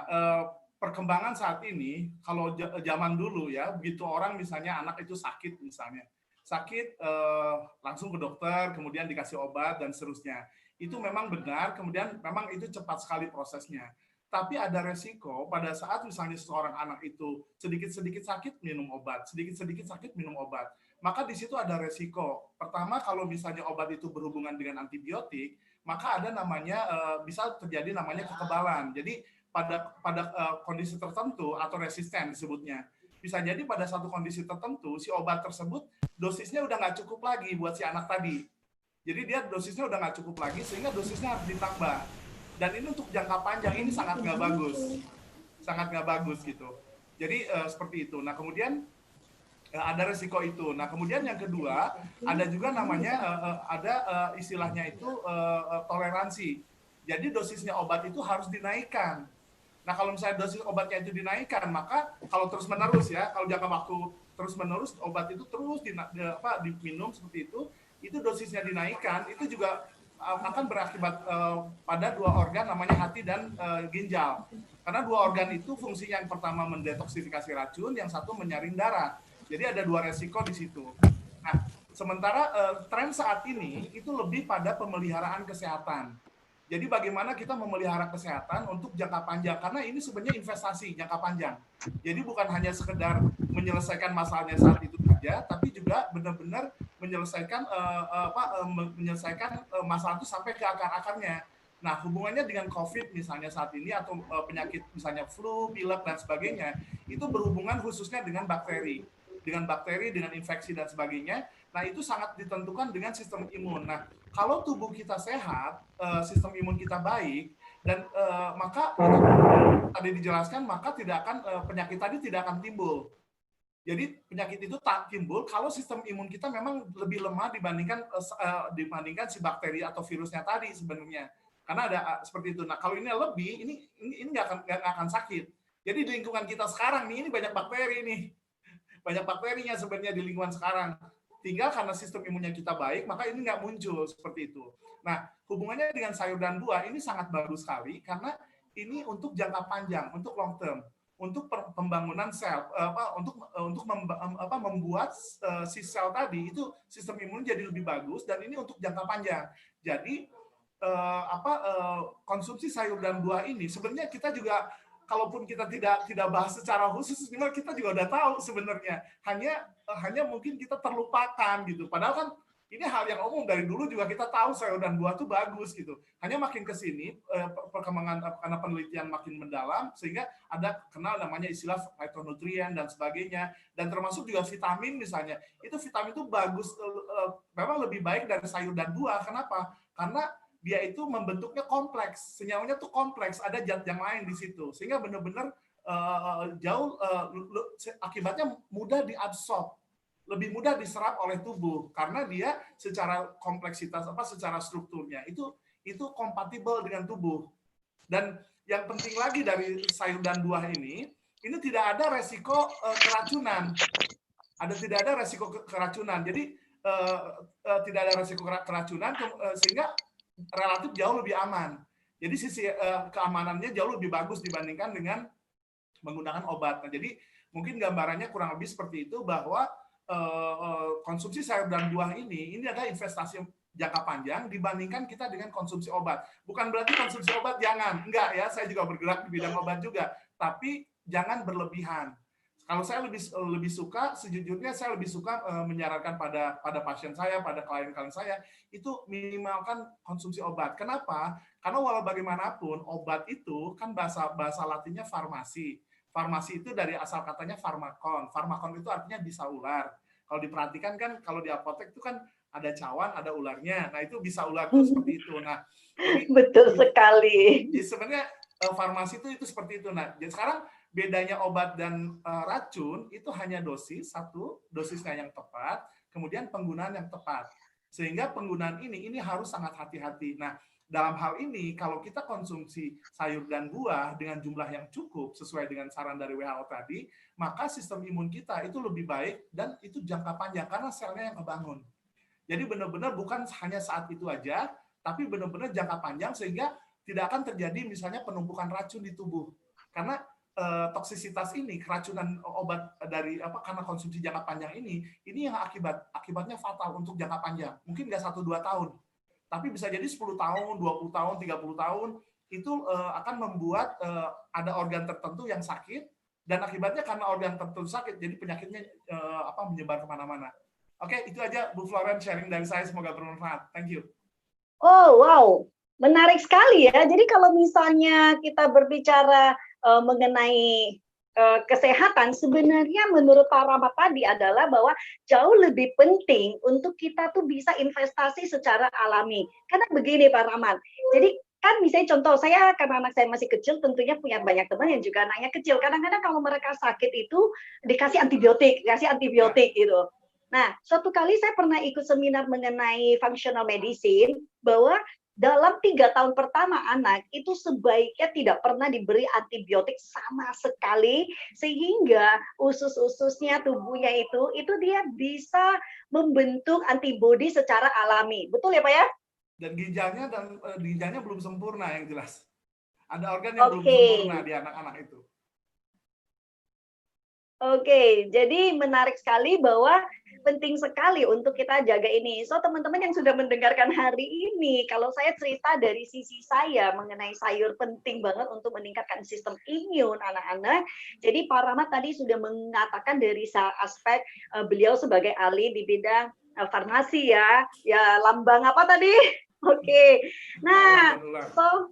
perkembangan saat ini, kalau zaman dulu ya, begitu orang misalnya anak itu sakit misalnya, sakit langsung ke dokter, kemudian dikasih obat dan seterusnya. Itu memang benar, kemudian memang itu cepat sekali prosesnya. Tapi ada resiko pada saat misalnya seorang anak itu sedikit-sedikit sakit minum obat, sedikit-sedikit sakit minum obat. Maka di situ ada resiko. Pertama, kalau misalnya obat itu berhubungan dengan antibiotik, maka ada namanya bisa terjadi namanya kekebalan. Jadi pada kondisi tertentu atau resisten disebutnya. Bisa jadi pada satu kondisi tertentu si obat tersebut dosisnya udah nggak cukup lagi buat si anak tadi. Jadi dia dosisnya udah nggak cukup lagi sehingga dosisnya harus ditambah. Dan ini untuk jangka panjang ini sangat nggak bagus gitu. Jadi seperti itu. Nah kemudian ada resiko itu. Nah kemudian yang kedua ada juga namanya ada istilahnya itu toleransi. Jadi dosisnya obat itu harus dinaikkan. Nah kalau misalnya dosis obatnya itu dinaikkan, maka kalau terus menerus ya, kalau jangka waktu terus menerus obat itu terus diminum seperti itu dosisnya dinaikkan, itu juga akan berakibat pada dua organ namanya hati dan ginjal. Karena dua organ itu fungsinya yang pertama mendetoksifikasi racun, yang satu menyaring darah. Jadi ada dua resiko di situ. Nah, sementara tren saat ini itu lebih pada pemeliharaan kesehatan. Jadi bagaimana kita memelihara kesehatan untuk jangka panjang, karena ini sebenarnya investasi jangka panjang. Jadi bukan hanya sekedar menyelesaikan masalahnya saat itu saja, tapi juga benar-benar menyelesaikan masalah itu sampai ke akar-akarnya. Nah, hubungannya dengan COVID misalnya saat ini atau penyakit misalnya flu, pilek dan sebagainya, itu berhubungan khususnya dengan bakteri, dengan infeksi dan sebagainya. Nah, itu sangat ditentukan dengan sistem imun. Nah, kalau tubuh kita sehat, sistem imun kita baik, dan maka tadi dijelaskan, maka tidak akan penyakit tadi tidak akan timbul. Jadi penyakit itu tak timbul kalau sistem imun kita memang lebih lemah dibandingkan si bakteri atau virusnya tadi sebenarnya. Karena ada seperti itu. Nah, kalau ini lebih, ini nggak akan sakit. Jadi di lingkungan kita sekarang nih, ini banyak bakteri nih. Banyak bakterinya sebenarnya di lingkungan sekarang. Tinggal karena sistem imunnya kita baik, maka ini nggak muncul seperti itu. Nah, hubungannya dengan sayur dan buah ini sangat bagus sekali karena ini untuk jangka panjang, untuk long term, untuk pembangunan sel, untuk membuat si sel tadi itu sistem imun jadi lebih bagus dan ini untuk jangka panjang. Jadi konsumsi sayur dan buah ini sebenarnya kita juga kalaupun kita tidak bahas secara khusus, kita juga udah tahu sebenarnya. Hanya mungkin kita terlupakan gitu. Padahal kan ini hal yang umum dari dulu juga kita tahu sayur dan buah itu bagus gitu. Hanya makin ke sini perkembangan karena penelitian makin mendalam sehingga ada kenal namanya istilah phytonutrien dan sebagainya dan termasuk juga vitamin misalnya. Itu vitamin itu bagus memang lebih baik dari sayur dan buah. Kenapa? Karena dia itu membentuknya kompleks, senyawanya tuh kompleks, ada zat yang lain di situ, sehingga benar-benar akibatnya mudah diabsorb, lebih mudah diserap oleh tubuh karena dia secara kompleksitas secara strukturnya itu kompatibel dengan tubuh. Dan yang penting lagi dari sayur dan buah ini tidak ada resiko keracunan. Tidak ada resiko keracunan. Jadi tidak ada resiko keracunan sehingga relatif jauh lebih aman. Jadi sisi keamanannya jauh lebih bagus dibandingkan dengan menggunakan obat. Nah, jadi mungkin gambarannya kurang lebih seperti itu bahwa konsumsi sayur dan buah ini adalah investasi jangka panjang dibandingkan kita dengan konsumsi obat. Bukan berarti konsumsi obat jangan, enggak ya, saya juga bergerak di bidang obat juga, tapi jangan berlebihan. Kalau saya lebih suka, sejujurnya saya lebih suka menyarankan pada pasien saya, pada klien-klien saya, itu minimalkan konsumsi obat. Kenapa? Karena walau bagaimanapun, obat itu kan bahasa latinnya farmasi. Farmasi itu dari asal katanya farmakon. Farmakon itu artinya bisa ular. Kalau diperhatikan kan, kalau di apotek itu kan ada cawan, ada ularnya. Nah itu bisa ular itu seperti itu. Nah, jadi, betul sekali. Jadi sebenarnya farmasi itu seperti itu. Nah, jadi sekarang bedanya obat dan racun itu hanya dosisnya yang tepat, kemudian penggunaan yang tepat. Sehingga penggunaan ini harus sangat hati-hati. Nah, dalam hal ini kalau kita konsumsi sayur dan buah dengan jumlah yang cukup sesuai dengan saran dari WHO tadi, maka sistem imun kita itu lebih baik dan itu jangka panjang karena selnya yang kebangun. Jadi benar-benar bukan hanya saat itu aja, tapi benar-benar jangka panjang sehingga tidak akan terjadi misalnya penumpukan racun di tubuh. Karena toksisitas ini, keracunan obat dari karena konsumsi jangka panjang ini yang akibatnya fatal untuk jangka panjang. Mungkin nggak 1-2 tahun, tapi bisa jadi 10 tahun, 20 tahun, 30 tahun, itu akan membuat ada organ tertentu yang sakit, dan akibatnya karena organ tertentu sakit, jadi penyakitnya menyebar kemana-mana. Oke, itu aja Bu Floren sharing dari saya, semoga bermanfaat. Thank you. Oh, wow. Menarik sekali ya. Jadi kalau misalnya kita berbicara mengenai kesehatan, sebenarnya menurut Pak Rahmat tadi adalah bahwa jauh lebih penting untuk kita tuh bisa investasi secara alami. Karena begini Pak Rahmat, jadi kan misalnya contoh saya, karena anak saya masih kecil, tentunya punya banyak teman yang juga anaknya kecil. Kadang-kadang kalau mereka sakit itu dikasih antibiotik gitu. Nah, suatu kali saya pernah ikut seminar mengenai functional medicine, bahwa dalam 3 tahun pertama anak itu sebaiknya tidak pernah diberi antibiotik sama sekali, sehingga usus-ususnya, tubuhnya itu dia bisa membentuk antibodi secara alami. Betul ya Pak ya? Dan ginjalnya belum sempurna yang jelas. Ada organ yang belum sempurna di anak-anak itu. Oke, jadi menarik sekali bahwa penting sekali untuk kita jaga ini. So, teman-teman yang sudah mendengarkan hari ini, kalau saya cerita dari sisi saya mengenai sayur penting banget untuk meningkatkan sistem imun anak-anak. Jadi Pak Rahmat tadi sudah mengatakan dari aspek beliau sebagai ahli di bidang farmasi ya. Ya, lambang apa tadi? Oke. Nah, so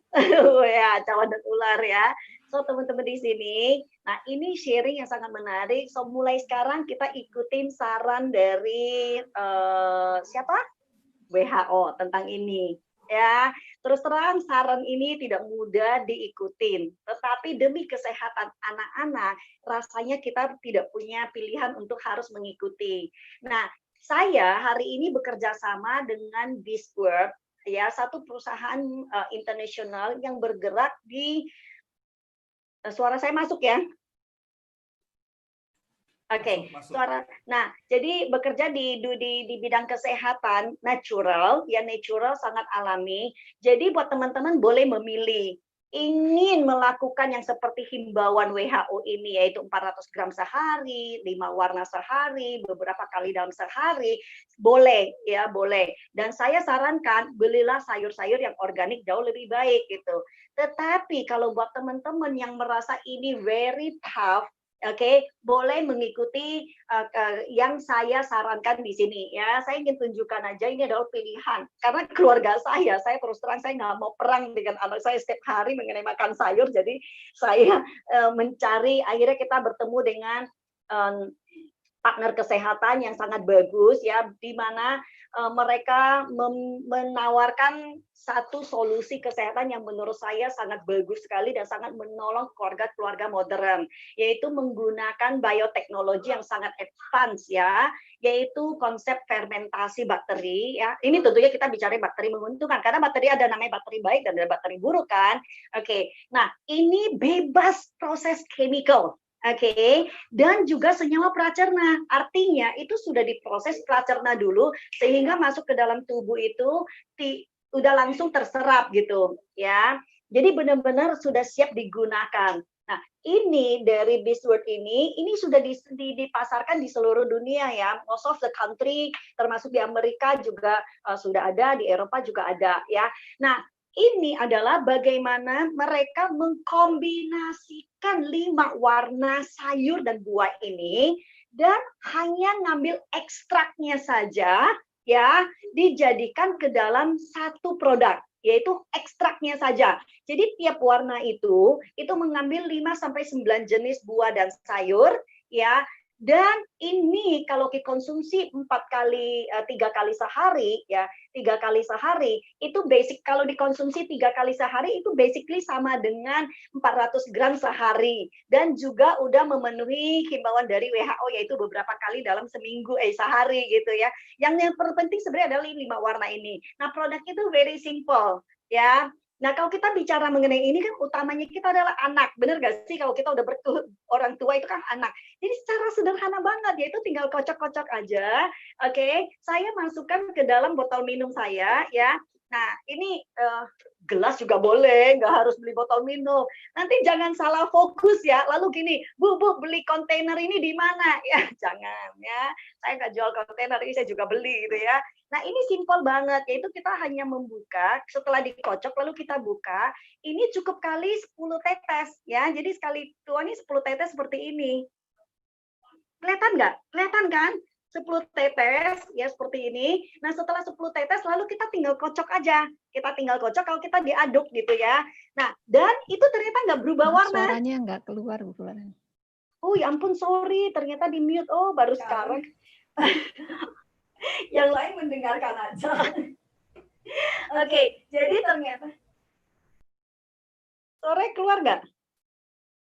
ya, cawan dan ular ya. So, teman-teman di sini, nah ini sharing yang sangat menarik. So, mulai sekarang kita ikutin saran dari siapa? WHO tentang ini. Ya, terus terang saran ini tidak mudah diikutin. Tetapi demi kesehatan anak-anak, rasanya kita tidak punya pilihan untuk harus mengikuti. Nah, saya hari ini bekerja sama dengan Bisworth, ya, satu perusahaan internasional yang bergerak di suara saya masuk ya? Oke, suara. Nah, jadi bekerja di bidang kesehatan natural, ya natural sangat alami. Jadi buat teman-teman boleh memilih ingin melakukan yang seperti himbauan WHO ini, yaitu 400 gram sehari, 5 warna sehari, beberapa kali dalam sehari, boleh ya, boleh. Dan saya sarankan belilah sayur-sayur yang organik jauh lebih baik gitu. Tetapi kalau buat teman-teman yang merasa ini very tough, oke, boleh mengikuti yang saya sarankan di sini ya. Saya ingin tunjukkan aja ini adalah pilihan. Karena keluarga saya terus terang saya nggak mau perang dengan anak saya setiap hari mengenai makan sayur. Jadi saya mencari, akhirnya kita bertemu dengan partner kesehatan yang sangat bagus ya, di mana mereka menawarkan satu solusi kesehatan yang menurut saya sangat bagus sekali dan sangat menolong keluarga-keluarga modern, yaitu menggunakan bioteknologi yang sangat advance ya, yaitu konsep fermentasi bakteri ya. Ini tentunya kita bicara bakteri menguntungkan karena bakteri ada namanya bakteri baik dan ada bakteri buruk kan. Oke. Nah, ini bebas proses chemical. Oke, dan juga senyawa pracerna. Artinya itu sudah diproses pracerna dulu sehingga masuk ke dalam tubuh itu udah langsung terserap gitu, ya. Jadi benar-benar sudah siap digunakan. Nah, ini dari Bisworth ini sudah dipasarkan di seluruh dunia ya. Most of the country, termasuk di Amerika juga sudah ada, di Eropa juga ada ya. Nah, ini adalah bagaimana mereka mengkombinasikan 5 warna sayur dan buah ini dan hanya ngambil ekstraknya saja ya, dijadikan ke dalam satu produk, yaitu ekstraknya saja. Jadi tiap warna itu mengambil 5 sampai 9 jenis buah dan sayur ya. Dan ini kalau dikonsumsi 3 kali sehari ya, 3 kali sehari itu basic, kalau dikonsumsi 3 kali sehari itu basically sama dengan 400 gram sehari dan juga udah memenuhi himbauan dari WHO yaitu beberapa kali dalam seminggu sehari gitu ya. Yang terpenting sebenarnya adalah 5 warna ini. Nah, produk itu very simple ya. Nah, kalau kita bicara mengenai ini kan utamanya kita adalah anak, bener gak sih? Kalau kita udah orang tua itu kan anak. Jadi secara sederhana banget, yaitu tinggal kocok-kocok aja. Oke, saya masukkan ke dalam botol minum saya, ya. Nah, ini gelas juga boleh, nggak harus beli botol minum. Nanti jangan salah fokus ya. Lalu gini, Bu, beli kontainer ini di mana? Ya, jangan ya. Saya nggak jual kontainer, ini saya juga beli gitu ya. Nah, ini simpel banget, yaitu kita hanya membuka, setelah dikocok lalu kita buka, ini cukup kali 10 tetes ya. Jadi sekali tuangnya 10 tetes seperti ini. Kelihatan nggak? Kelihatan kan? 10 tetes ya seperti ini. Nah, setelah 10 tetes lalu kita tinggal kocok aja. Kita tinggal kocok kalau kita diaduk gitu ya. Nah, dan itu ternyata nggak berubah warna. Suaranya nggak keluar, Bu Fulan. Oh, ya ampun, sorry, ternyata di mute. Oh, baru sekarang. Yang lain mendengarkan aja. Oke, jadi ternyata sore keluar nggak?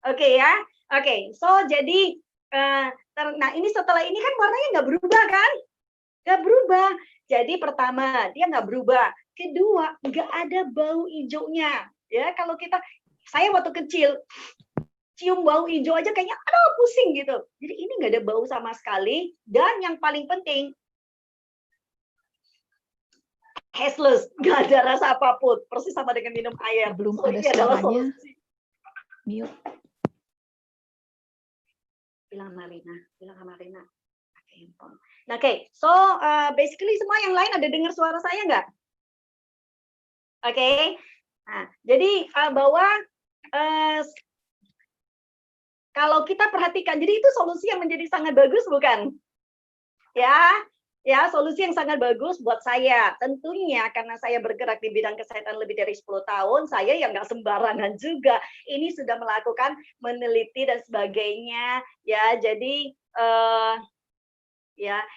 Oke ya. Oke, so jadi nah ini setelah ini kan warnanya nggak berubah kan? Nggak berubah. Jadi pertama dia nggak berubah. Kedua nggak ada bau hijaunya. Ya kalau saya waktu kecil cium bau hijau aja kayaknya aduh pusing gitu. Jadi ini nggak ada bau sama sekali. Dan yang paling penting tasteless, nggak ada rasa apapun, persis sama dengan minum air. Belum So, ada ini adalah suaranya. solusi. Mute. Bilang sama Marina. Nah, oke, so basically semua yang lain ada dengar suara saya nggak? Oke, nah jadi bahwa kalau kita perhatikan, jadi itu solusi yang menjadi sangat bagus bukan? Ya, solusi yang sangat bagus buat saya. Tentunya karena saya bergerak di bidang kesehatan lebih dari 10 tahun, saya yang nggak sembarangan juga. Ini sudah melakukan meneliti dan sebagainya. Ya, jadi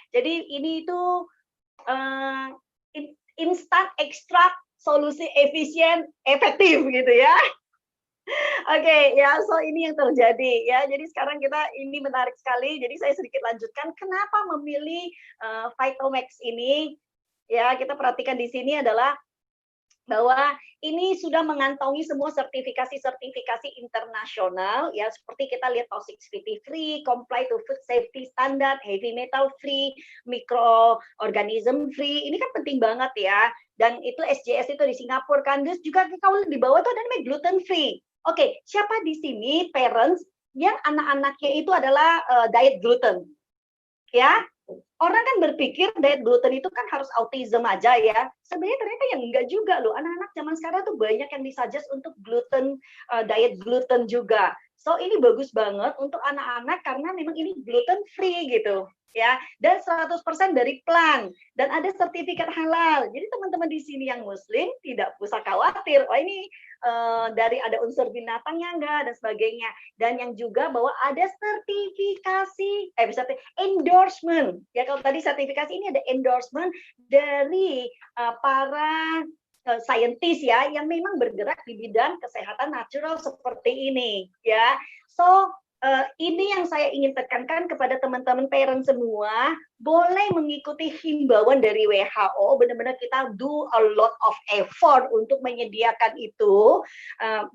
jadi ini itu instan ekstrak solusi efisien efektif gitu ya. Oke, ya, so ini yang terjadi ya. Jadi sekarang ini menarik sekali. Jadi saya sedikit lanjutkan kenapa memilih Vitamax ini. Ya, kita perhatikan di sini adalah bahwa ini sudah mengantongi semua sertifikasi internasional ya, seperti kita lihat toxicity free, comply to food safety standard, heavy metal free, microorganism free. Ini kan penting banget ya. Dan itu SJS itu di Singapura kan. Terus juga kalau di bawah itu ada namanya gluten free. Oke, siapa di sini parents yang anak-anaknya itu adalah diet gluten? Ya, orang kan berpikir diet gluten itu kan harus autism aja ya. Sebenarnya ternyata yang enggak juga loh. Anak-anak zaman sekarang tuh banyak yang disuggest untuk diet gluten juga. So ini bagus banget untuk anak-anak karena memang ini gluten free gitu. Ya, dan 100% dari plant dan ada sertifikat halal. Jadi teman-teman di sini yang muslim tidak usah khawatir. Oh ini dari ada unsur binatangnya enggak dan sebagainya. Dan yang juga bahwa ada sertifikasi endorsement. Ya kalau tadi sertifikasi ini ada endorsement dari para saintis ya yang memang bergerak di bidang kesehatan natural seperti ini ya. So ini yang saya ingin tekankan kepada teman-teman parent semua, boleh mengikuti himbauan dari WHO, benar-benar kita do a lot of effort untuk menyediakan itu.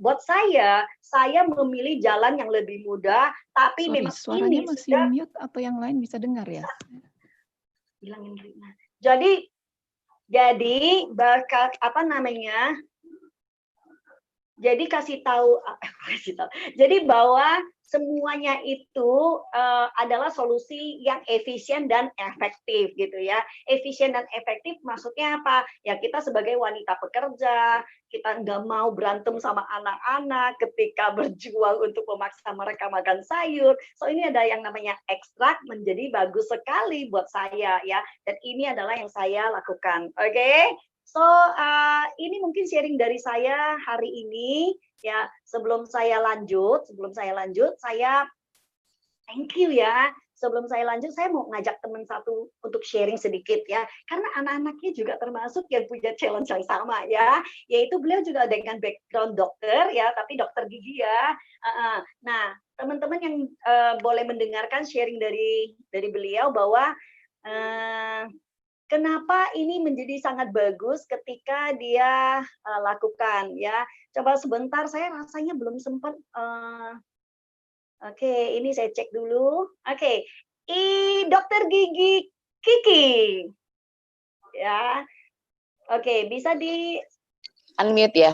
Buat saya memilih jalan yang lebih mudah, tapi memang suaranya ini masih sudah mute atau yang lain bisa dengar ya? bilangin Rina. Jadi apa namanya? Jadi kasih tahu. Jadi bahwa semuanya itu adalah solusi yang efisien dan efektif gitu ya. Efisien dan efektif maksudnya apa? Ya kita sebagai wanita pekerja, kita nggak mau berantem sama anak-anak ketika berjuang untuk memaksa mereka makan sayur. So ini ada yang namanya ekstrak menjadi bagus sekali buat saya ya. Dan ini adalah yang saya lakukan. Oke? So ini mungkin sharing dari saya hari ini ya. Sebelum saya lanjut, saya thank you ya. Sebelum saya lanjut, saya mau ngajak teman satu untuk sharing sedikit ya. Karena anak-anaknya juga termasuk yang punya challenge yang sama ya. Yaitu beliau juga dengan background dokter ya, tapi dokter gigi ya. Nah, teman-teman yang boleh mendengarkan sharing dari beliau bahwa kenapa ini menjadi sangat bagus ketika dia lakukan ya. Coba sebentar, saya rasanya belum sempat. Oke, ini saya cek dulu. Oke, dokter gigi Kiki, ya. Oke, bisa di Unmute ya.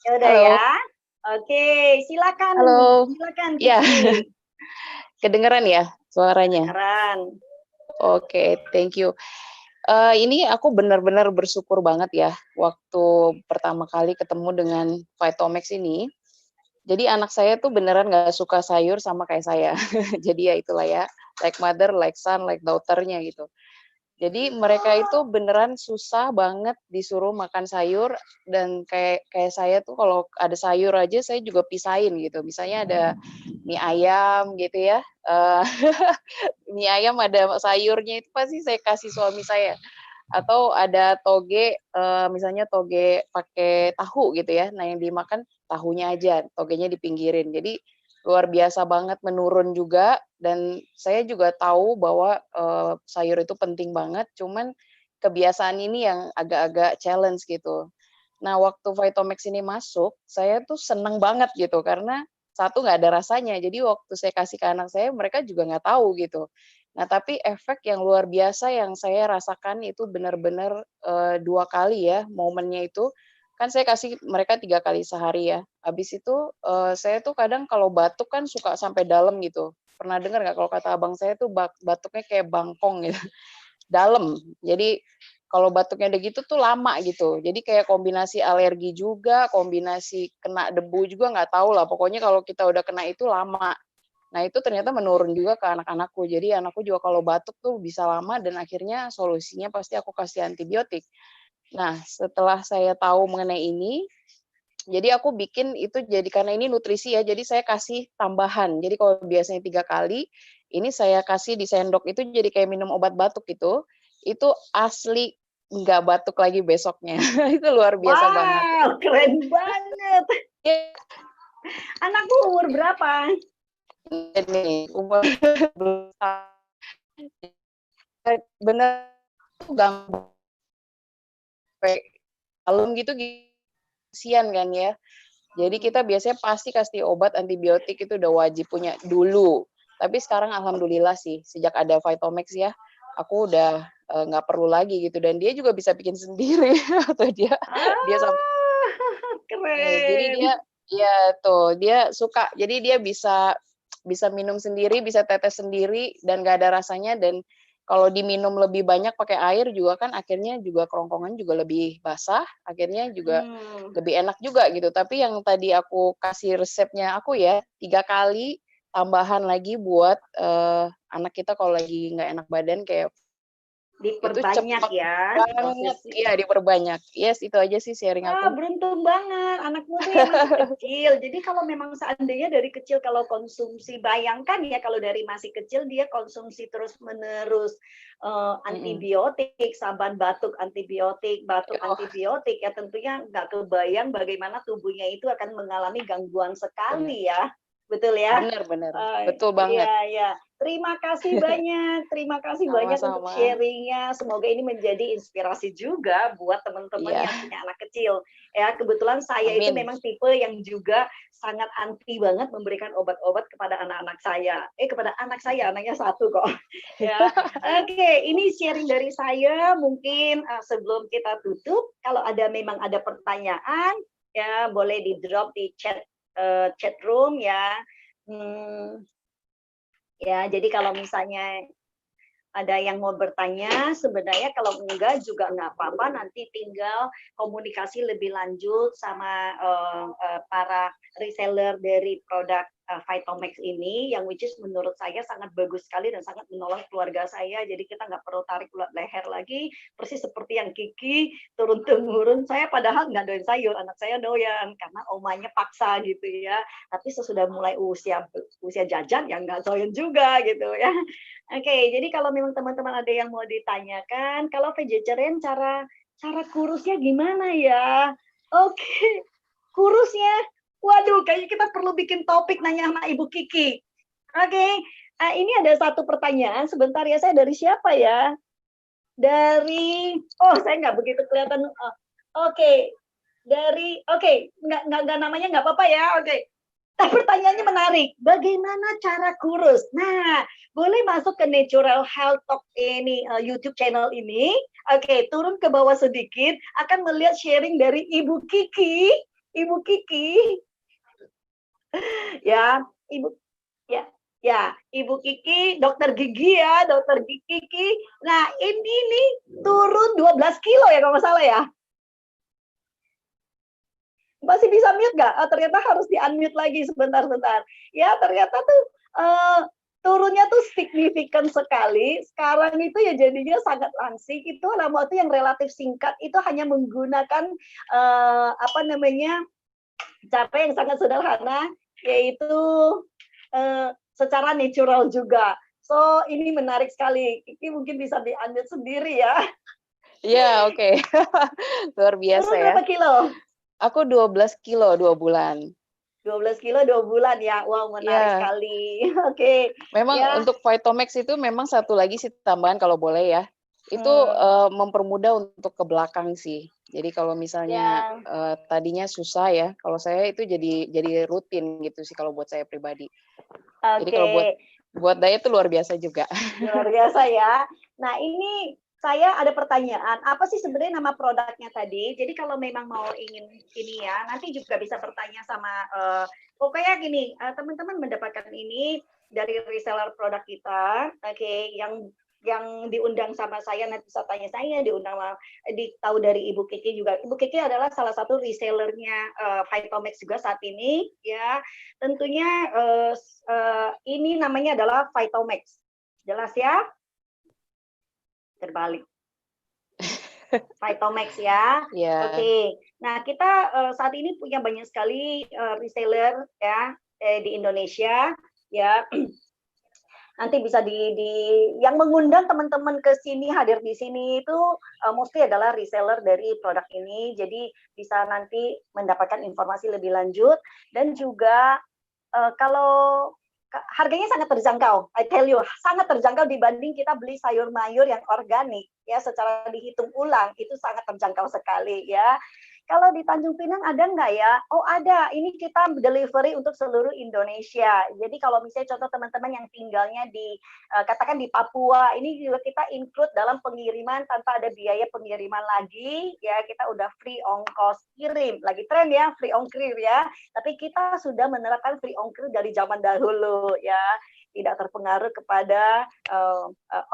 ya udah Halo. ya. Oke, silakan. Halo. Silakan Ya. Kiki. Kedengeran ya suaranya? Keren. Oke, thank you. Ini aku benar-benar bersyukur banget ya waktu pertama kali ketemu dengan Vitomax ini. Jadi anak saya tuh beneran nggak suka sayur sama kayak saya. Jadi ya itulah ya, like mother, like son, like daughter-nya gitu. Jadi mereka itu beneran susah banget disuruh makan sayur, dan kayak saya tuh kalau ada sayur aja saya juga pisahin gitu. Misalnya ada mie ayam gitu ya, mie ayam ada sayurnya itu pasti saya kasih suami saya. Atau ada toge, misalnya toge pakai tahu gitu ya, nah yang dimakan tahunya aja, togenya dipinggirin. Jadi luar biasa banget menurun juga, dan saya juga tahu bahwa sayur itu penting banget, cuman kebiasaan ini yang agak-agak challenge gitu. Nah, waktu Vitomax ini masuk, saya tuh seneng banget gitu, karena satu nggak ada rasanya, jadi waktu saya kasih ke anak saya, mereka juga nggak tahu gitu. Nah, tapi efek yang luar biasa yang saya rasakan itu benar-benar 2 kali ya momennya itu, kan saya kasih mereka 3 kali sehari ya. Habis itu, saya tuh kadang kalau batuk kan suka sampai dalam gitu. Pernah dengar nggak kalau kata abang saya tuh batuknya kayak bangkong gitu, dalam. Jadi kalau batuknya udah gitu tuh lama gitu. Jadi kayak kombinasi alergi juga, kombinasi kena debu juga nggak tahu lah. Pokoknya kalau kita udah kena itu lama. Nah itu ternyata menurun juga ke anak-anakku. Jadi anakku juga kalau batuk tuh bisa lama, dan akhirnya solusinya pasti aku kasih antibiotik. Nah setelah saya tahu mengenai ini, jadi aku bikin itu jadi karena ini nutrisi ya, jadi saya kasih tambahan. Jadi kalau biasanya 3 kali, ini saya kasih di sendok itu jadi kayak minum obat batuk gitu. Itu asli nggak batuk lagi besoknya. Itu luar biasa banget. Wow, keren banget. Ya, Anakku umur berapa? ini umur bener tuh gampang malam gitu kasihan kan ya. Jadi kita biasanya pasti kasih obat antibiotik itu udah wajib punya dulu. Tapi sekarang alhamdulillah sih sejak ada Vitomax ya, aku udah nggak perlu lagi gitu, dan dia juga bisa bikin sendiri atau dia sampai jadi Keren. dia ya tuh dia suka. Jadi dia bisa minum sendiri, bisa tetes sendiri dan nggak ada rasanya, dan kalau diminum lebih banyak pakai air juga kan akhirnya juga kerongkongan juga lebih basah, akhirnya juga lebih enak juga gitu. Tapi yang tadi aku kasih resepnya aku ya, 3 kali tambahan lagi buat, anak kita kalau lagi nggak enak badan kayak itu Diperbanyak cepet ya banget dosis. iya diperbanyak. Yes, itu aja sih sharing Wah, aku. beruntung banget anakmu tuh yang masih kecil. Jadi kalau memang seandainya dari kecil kalau konsumsi, bayangkan ya kalau dari masih kecil dia konsumsi terus-menerus antibiotik, saban batuk antibiotik, Oh, antibiotik, ya tentunya nggak kebayang bagaimana tubuhnya itu akan mengalami gangguan bener. sekali ya. Betul ya? Bener, betul banget. Iya, iya. Terima kasih banyak untuk Sama-sama. sharing-nya. Semoga ini menjadi inspirasi juga buat teman-teman Iya, yang punya anak kecil. Ya, kebetulan saya itu amin. memang tipe yang juga sangat anti banget memberikan obat-obat kepada anak-anak saya. Kepada anak saya, anaknya 1 kok. Ya. Oke, ini sharing dari saya. Mungkin sebelum kita tutup, kalau memang ada pertanyaan, ya boleh di-drop di chat room ya. Ya, jadi kalau misalnya ada yang mau bertanya, sebenarnya kalau enggak juga enggak apa-apa, nanti tinggal komunikasi lebih lanjut sama para reseller dari produk Vitomax ini, yang which is menurut saya sangat bagus sekali dan sangat menolong keluarga saya. Jadi kita nggak perlu tarik ulat leher lagi, persis seperti yang Kiki turun-temurun. Saya padahal nggak doyan sayur, anak saya doyan karena omanya paksa gitu ya. Tapi sesudah mulai usia jajan, yang nggak doyan juga gitu ya. Oke, jadi kalau memang teman-teman ada yang mau ditanyakan, kalau vegetarian cara kurusnya gimana ya? Oke, kurusnya, waduh, kayaknya kita perlu bikin topik nanya sama Ibu Kiki. Oke, ini ada satu pertanyaan. Sebentar ya, saya dari siapa ya? dari, oh saya nggak begitu kelihatan. Oke, nggak namanya nggak apa-apa ya. Oke. Pertanyaannya menarik. Bagaimana cara kurus? Nah, boleh masuk ke Natural Health Talk ini YouTube channel ini. Oke, turun ke bawah sedikit akan melihat sharing dari Ibu Kiki. Ibu Kiki. Ya, Ibu ya. Ya, Ibu Kiki, dokter gigi ya, dokter Kiki. Nah, ini nih turun 12 kilo ya kalau nggak salah ya. Masih bisa mute nggak? Ternyata harus di-unmute lagi sebentar-sebentar. Ya, ternyata tuh turunnya tuh signifikan sekali. Sekarang itu ya jadinya sangat langsing. Itu dalam waktu yang relatif singkat itu hanya menggunakan apa namanya cara yang sangat sederhana, yaitu secara natural juga. So ini menarik sekali. Kiki mungkin bisa di-unmute sendiri ya. Iya, oke. Luar biasa Turun ya. berapa kilo? Aku 12 kilo 2 bulan. 12 kilo 2 bulan ya. Wow, menarik Iya. sekali. Oke. Memang Ya. untuk Vitomax itu memang satu lagi sih tambahan kalau boleh ya. Itu mempermudah untuk ke belakang sih. Jadi kalau misalnya tadinya susah ya, kalau saya itu jadi rutin gitu sih kalau buat saya pribadi. Jadi kalau buat diet itu luar biasa juga. Luar biasa ya. Nah, ini saya ada pertanyaan, apa sih sebenarnya nama produknya tadi? Jadi kalau memang mau ingin ini ya, nanti juga bisa bertanya sama, pokoknya gini, teman-teman mendapatkan ini dari reseller produk kita, oke, yang diundang sama saya, nanti bisa tanya saya, tahu dari Ibu Kiki juga. Ibu Kiki adalah salah satu resellernya Vitomax juga saat ini, ya. Tentunya ini namanya adalah Vitomax. Jelas ya? Terbalik. Vitomax ya. Yeah. Oke. Nah, kita saat ini punya banyak sekali reseller ya di Indonesia ya. Nanti bisa yang mengundang teman-teman ke sini, hadir di sini itu mostly adalah reseller dari produk ini. Jadi bisa nanti mendapatkan informasi lebih lanjut dan juga kalau harganya sangat terjangkau, I tell you, sangat terjangkau dibanding kita beli sayur mayur yang organik, ya secara dihitung ulang itu sangat terjangkau sekali ya. Kalau di Tanjung Pinang ada nggak ya? Oh ada, ini kita delivery untuk seluruh Indonesia. Jadi kalau misalnya contoh teman-teman yang tinggalnya di, katakan di Papua, ini juga kita include dalam pengiriman tanpa ada biaya pengiriman lagi, ya kita udah free ongkos kirim. Lagi tren ya, free ongkir ya. Tapi kita sudah menerapkan free ongkir dari zaman dahulu ya. Tidak terpengaruh kepada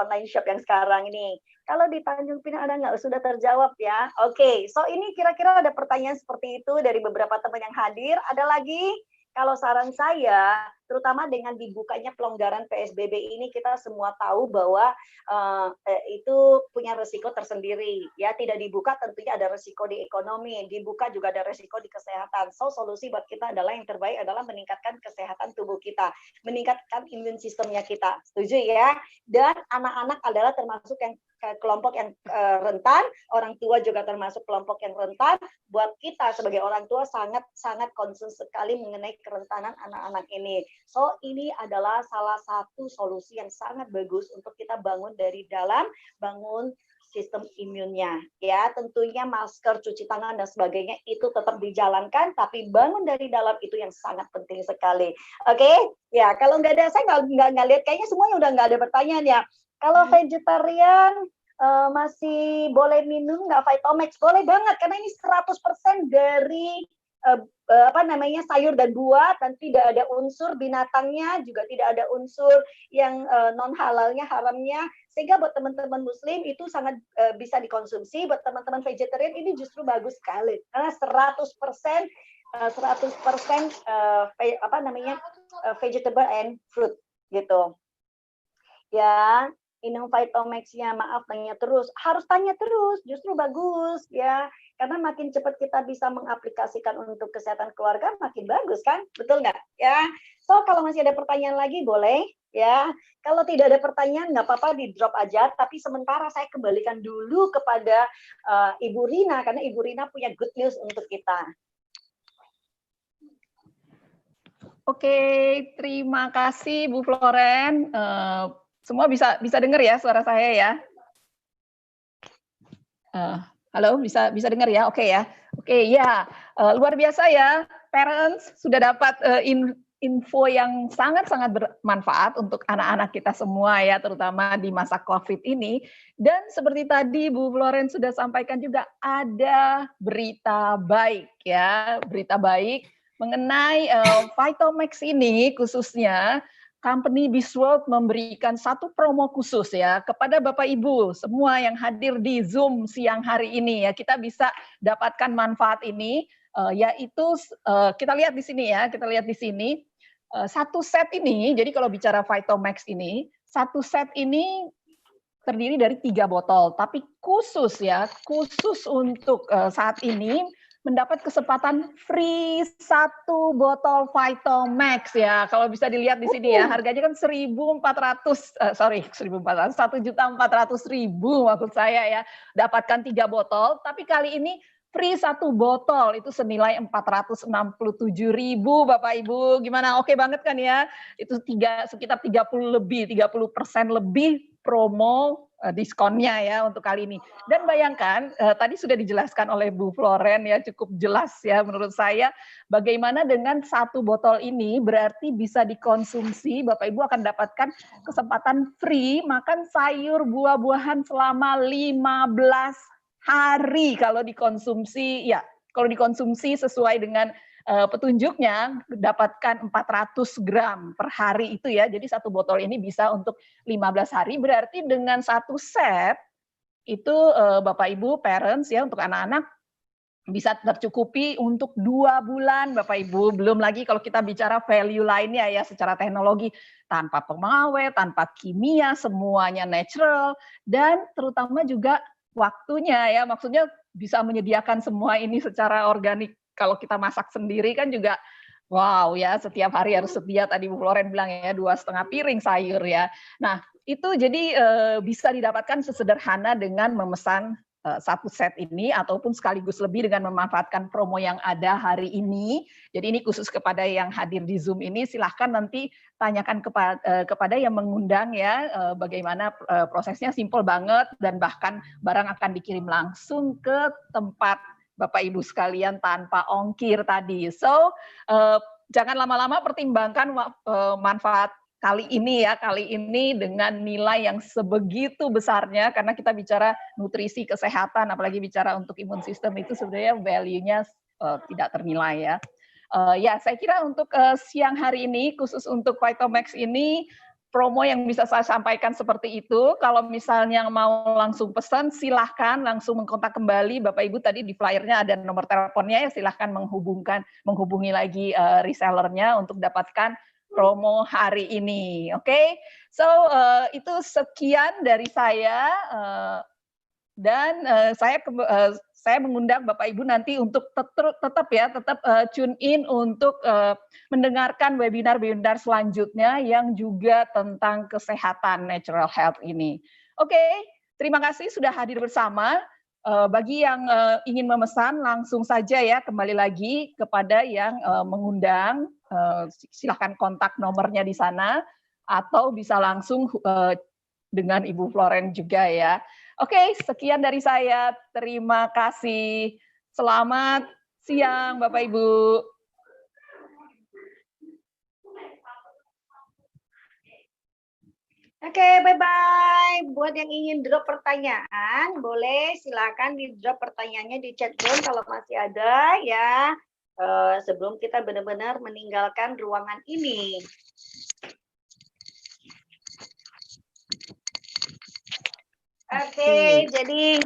online shop yang sekarang ini. Kalau di Tanjung Pinang ada nggak? Sudah terjawab ya. Oke, so ini kira-kira ada pertanyaan seperti itu dari beberapa teman yang hadir. Ada lagi? Kalau saran saya, terutama dengan dibukanya pelonggaran PSBB ini, kita semua tahu bahwa itu punya resiko tersendiri. Ya, tidak dibuka tentunya ada resiko di ekonomi, dibuka juga ada resiko di kesehatan. So, solusi buat kita adalah yang terbaik adalah meningkatkan kesehatan tubuh kita, meningkatkan imun sistemnya kita. Setuju ya? Dan anak-anak adalah termasuk yang kelompok yang rentan, orang tua juga termasuk kelompok yang rentan. Buat kita sebagai orang tua sangat concern sekali mengenai kerentanan anak-anak ini. So ini adalah salah satu solusi yang sangat bagus untuk kita bangun dari dalam, bangun sistem imunnya. Ya, tentunya masker, cuci tangan dan sebagainya itu tetap dijalankan, tapi bangun dari dalam itu yang sangat penting sekali. Oke, ya kalau nggak ada, saya nggak lihat, kayaknya semuanya udah nggak ada pertanyaan ya. Kalau vegetarian masih boleh minum nggak Vitomax? Boleh banget, karena ini 100% dari sayur dan buah, dan tidak ada unsur binatangnya, juga tidak ada unsur yang non halalnya, haramnya, sehingga buat teman-teman muslim itu sangat bisa dikonsumsi. Buat teman-teman vegetarian ini justru bagus sekali, karena 100% vegetable and fruit gitu ya. Minum Vitomax-nya, maaf tanya terus, harus tanya terus, justru bagus ya, karena makin cepat kita bisa mengaplikasikan untuk kesehatan keluarga makin bagus kan, betul nggak ya? So kalau masih ada pertanyaan lagi boleh ya, kalau tidak ada pertanyaan nggak apa-apa, di drop aja, tapi sementara saya kembalikan dulu kepada Ibu Rina, karena Ibu Rina punya good news untuk kita. Oke, terima kasih Bu Floren. Semua bisa dengar ya suara saya ya? Halo, bisa dengar ya? Oke ya. Oke ya, luar biasa ya, parents sudah dapat info yang sangat-sangat bermanfaat untuk anak-anak kita semua ya, terutama di masa COVID ini. Dan seperti tadi Bu Florence sudah sampaikan juga ada berita baik ya, berita baik mengenai Vitalmax ini khususnya. Company Bizworld memberikan satu promo khusus ya kepada Bapak Ibu semua yang hadir di Zoom siang hari ini ya. Kita bisa dapatkan manfaat ini yaitu kita lihat di sini ya, kita lihat di sini satu set ini. Jadi kalau bicara Vitalmax ini, satu set ini terdiri dari 3 botol, tapi khusus ya, khusus untuk saat ini mendapat kesempatan free 1 botol Vitalmax ya. Kalau bisa dilihat di sini ya, harganya kan 1.400.000 maksud saya ya. Dapatkan 3 botol, tapi kali ini free 1 botol itu senilai 467.000 Bapak Ibu. Gimana? Oke banget kan ya? Itu sekitar 30% lebih promo diskonnya ya untuk kali ini. Dan bayangkan tadi sudah dijelaskan oleh Bu Floren ya, cukup jelas ya menurut saya bagaimana dengan 1 botol ini berarti bisa dikonsumsi, Bapak Ibu akan dapatkan kesempatan free makan sayur buah-buahan selama 15 hari kalau dikonsumsi ya, kalau dikonsumsi sesuai dengan petunjuknya dapatkan 400 gram per hari itu ya. Jadi 1 botol ini bisa untuk 15 hari, berarti dengan 1 set itu Bapak Ibu parents ya untuk anak-anak bisa tercukupi untuk 2 bulan Bapak Ibu. Belum lagi kalau kita bicara value lainnya ya secara teknologi, tanpa pengawet, tanpa kimia, semuanya natural dan terutama juga waktunya ya. Maksudnya bisa menyediakan semua ini secara organik. Kalau kita masak sendiri kan juga wow ya, setiap hari harus sedia, tadi Bu Floren bilang ya 2,5 piring sayur ya. Nah itu jadi bisa didapatkan sesederhana dengan memesan 1 set ini ataupun sekaligus lebih dengan memanfaatkan promo yang ada hari ini. Jadi ini khusus kepada yang hadir di Zoom ini, silahkan nanti tanyakan kepada yang mengundang ya, bagaimana prosesnya, simple banget dan bahkan barang akan dikirim langsung ke tempat Bapak Ibu sekalian tanpa ongkir tadi. So, jangan lama-lama, pertimbangkan manfaat kali ini ya, kali ini dengan nilai yang sebegitu besarnya, karena kita bicara nutrisi, kesehatan, apalagi bicara untuk imun sistem itu sebenarnya value-nya tidak ternilai ya. Ya, saya kira untuk siang hari ini, khusus untuk Vitalmax ini, promo yang bisa saya sampaikan seperti itu. Kalau misalnya mau langsung pesan, silahkan langsung mengkontak kembali. Bapak Ibu tadi di flyernya ada nomor teleponnya ya, silahkan menghubungi lagi resellernya untuk dapatkan promo hari ini. Oke, so itu sekian dari saya dan saya mengundang Bapak Ibu nanti untuk tetap tune in untuk mendengarkan webinar-webinar selanjutnya yang juga tentang kesehatan natural health ini. Oke, terima kasih sudah hadir bersama. Bagi yang ingin memesan langsung saja ya, kembali lagi kepada yang mengundang, silahkan kontak nomornya di sana atau bisa langsung dengan Ibu Floren juga ya. Oke, sekian dari saya. Terima kasih. Selamat siang, Bapak Ibu. Oke, bye-bye. Buat yang ingin drop pertanyaan, boleh silakan di drop pertanyaannya di chat room kalau masih ada ya. Sebelum kita benar-benar meninggalkan ruangan ini. Oke, jadi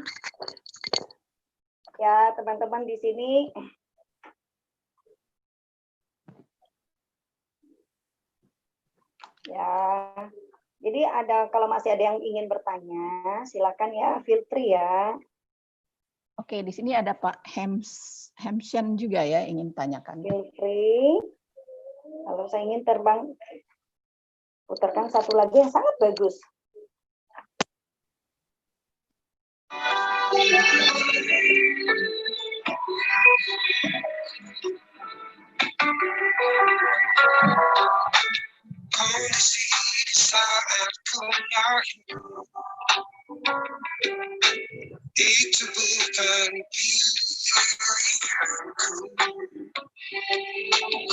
ya teman-teman di sini ya. Jadi kalau masih ada yang ingin bertanya, silakan ya, feel free ya. Oke, di sini ada Pak Hemshen juga ya ingin tanyakan. Feel free. Kalau saya ingin terbang, putarkan satu lagi yang sangat bagus. Itu bukan pilihanku.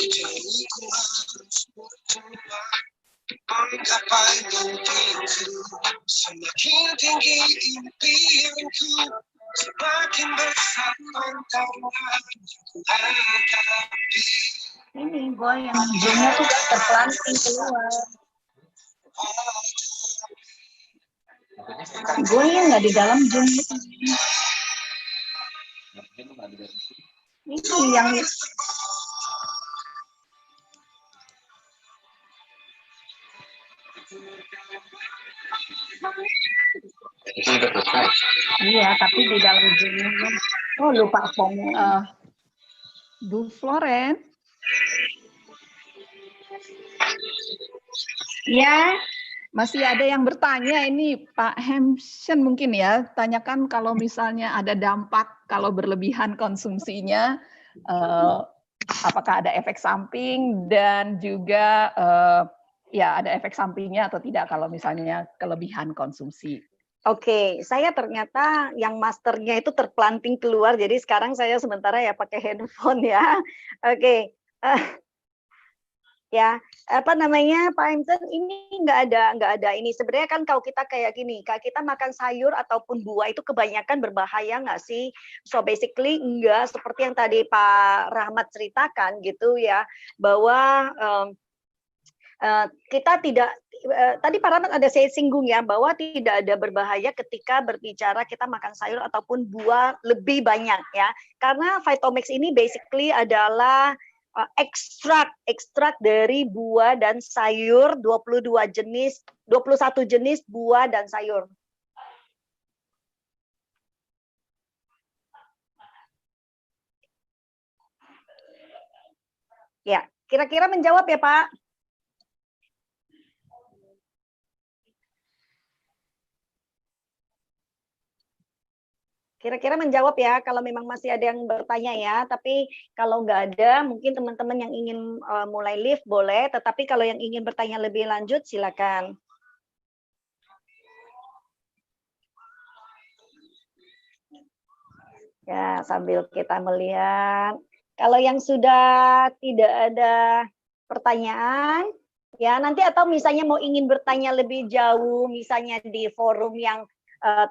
Jadi ku harus berjuang menggapai mimpiku. Semakin tinggi impianku, semakin besar tantangan ku hadapi. Ini boy yang zoomnya tuh terpelanting keluar. Gue yang nggak di dalam zoom. Ini yang iya, tapi di dalam zoom. Oh, lupa formnya. Bu Floren, Ya, masih ada yang bertanya ini Pak Hemsen mungkin ya, tanyakan kalau misalnya ada dampak kalau berlebihan konsumsinya, apakah ada efek samping dan juga ya ada efek sampingnya atau tidak kalau misalnya kelebihan konsumsi. oke, saya ternyata yang masternya itu terpelanting keluar, jadi sekarang saya sementara ya pakai handphone ya. Oke, ya apa namanya Pak Hemsen, ini nggak ada ini sebenarnya kan kalau kita kayak gini, kalau kita makan sayur ataupun buah itu kebanyakan berbahaya nggak sih? So basically enggak, seperti yang tadi Pak Rahmat ceritakan gitu ya, bahwa kita tidak tadi Pak Rahmat ada saya singgung ya bahwa tidak ada berbahaya ketika berbicara kita makan sayur ataupun buah lebih banyak ya, karena Vitomix ini basically adalah ekstrak dari buah dan sayur 21 jenis buah dan sayur. Ya, kira-kira menjawab ya Pak? Kira-kira menjawab ya, kalau memang masih ada yang bertanya ya, tapi kalau nggak ada, mungkin teman-teman yang ingin mulai live boleh, tetapi kalau yang ingin bertanya lebih lanjut, silakan. Ya, sambil kita melihat, kalau yang sudah tidak ada pertanyaan, ya nanti atau misalnya mau ingin bertanya lebih jauh, misalnya di forum yang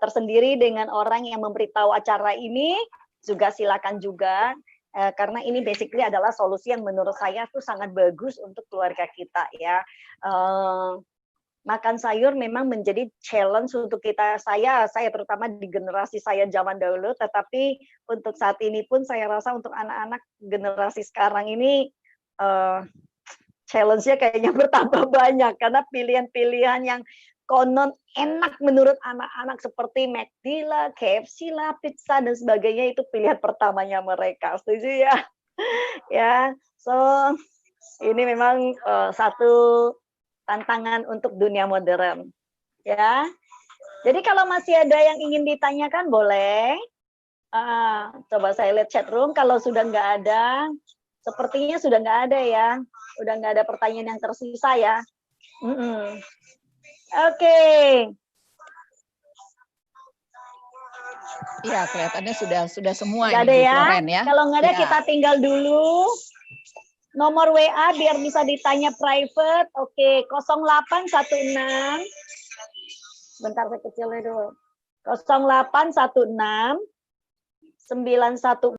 tersendiri dengan orang yang memberitahu acara ini, juga silakan juga, karena ini basically adalah solusi yang menurut saya tuh sangat bagus untuk keluarga kita ya. Makan sayur memang menjadi challenge untuk kita, saya terutama di generasi saya zaman dahulu, tetapi untuk saat ini pun saya rasa untuk anak-anak generasi sekarang ini challenge-nya kayaknya bertambah banyak, karena pilihan-pilihan yang konon enak menurut anak-anak seperti McD lah, KFC lah, pizza dan sebagainya itu pilihan pertamanya mereka. Setuju ya? Ya, so ini memang satu tantangan untuk dunia modern. Ya. Jadi kalau masih ada yang ingin ditanyakan boleh. Coba saya lihat chat room, kalau sudah nggak ada, sepertinya sudah nggak ada ya. Udah nggak ada pertanyaan yang tersisa ya. Oke. Iya, kelihatannya sudah semua Nggak ini ada Bu ya. Floren ya. Kalau nggak ada Ya. kita tinggal dulu. Nomor WA biar bisa ditanya private. Oke, 0816. Bentar saya kecilnya dulu. 0816 91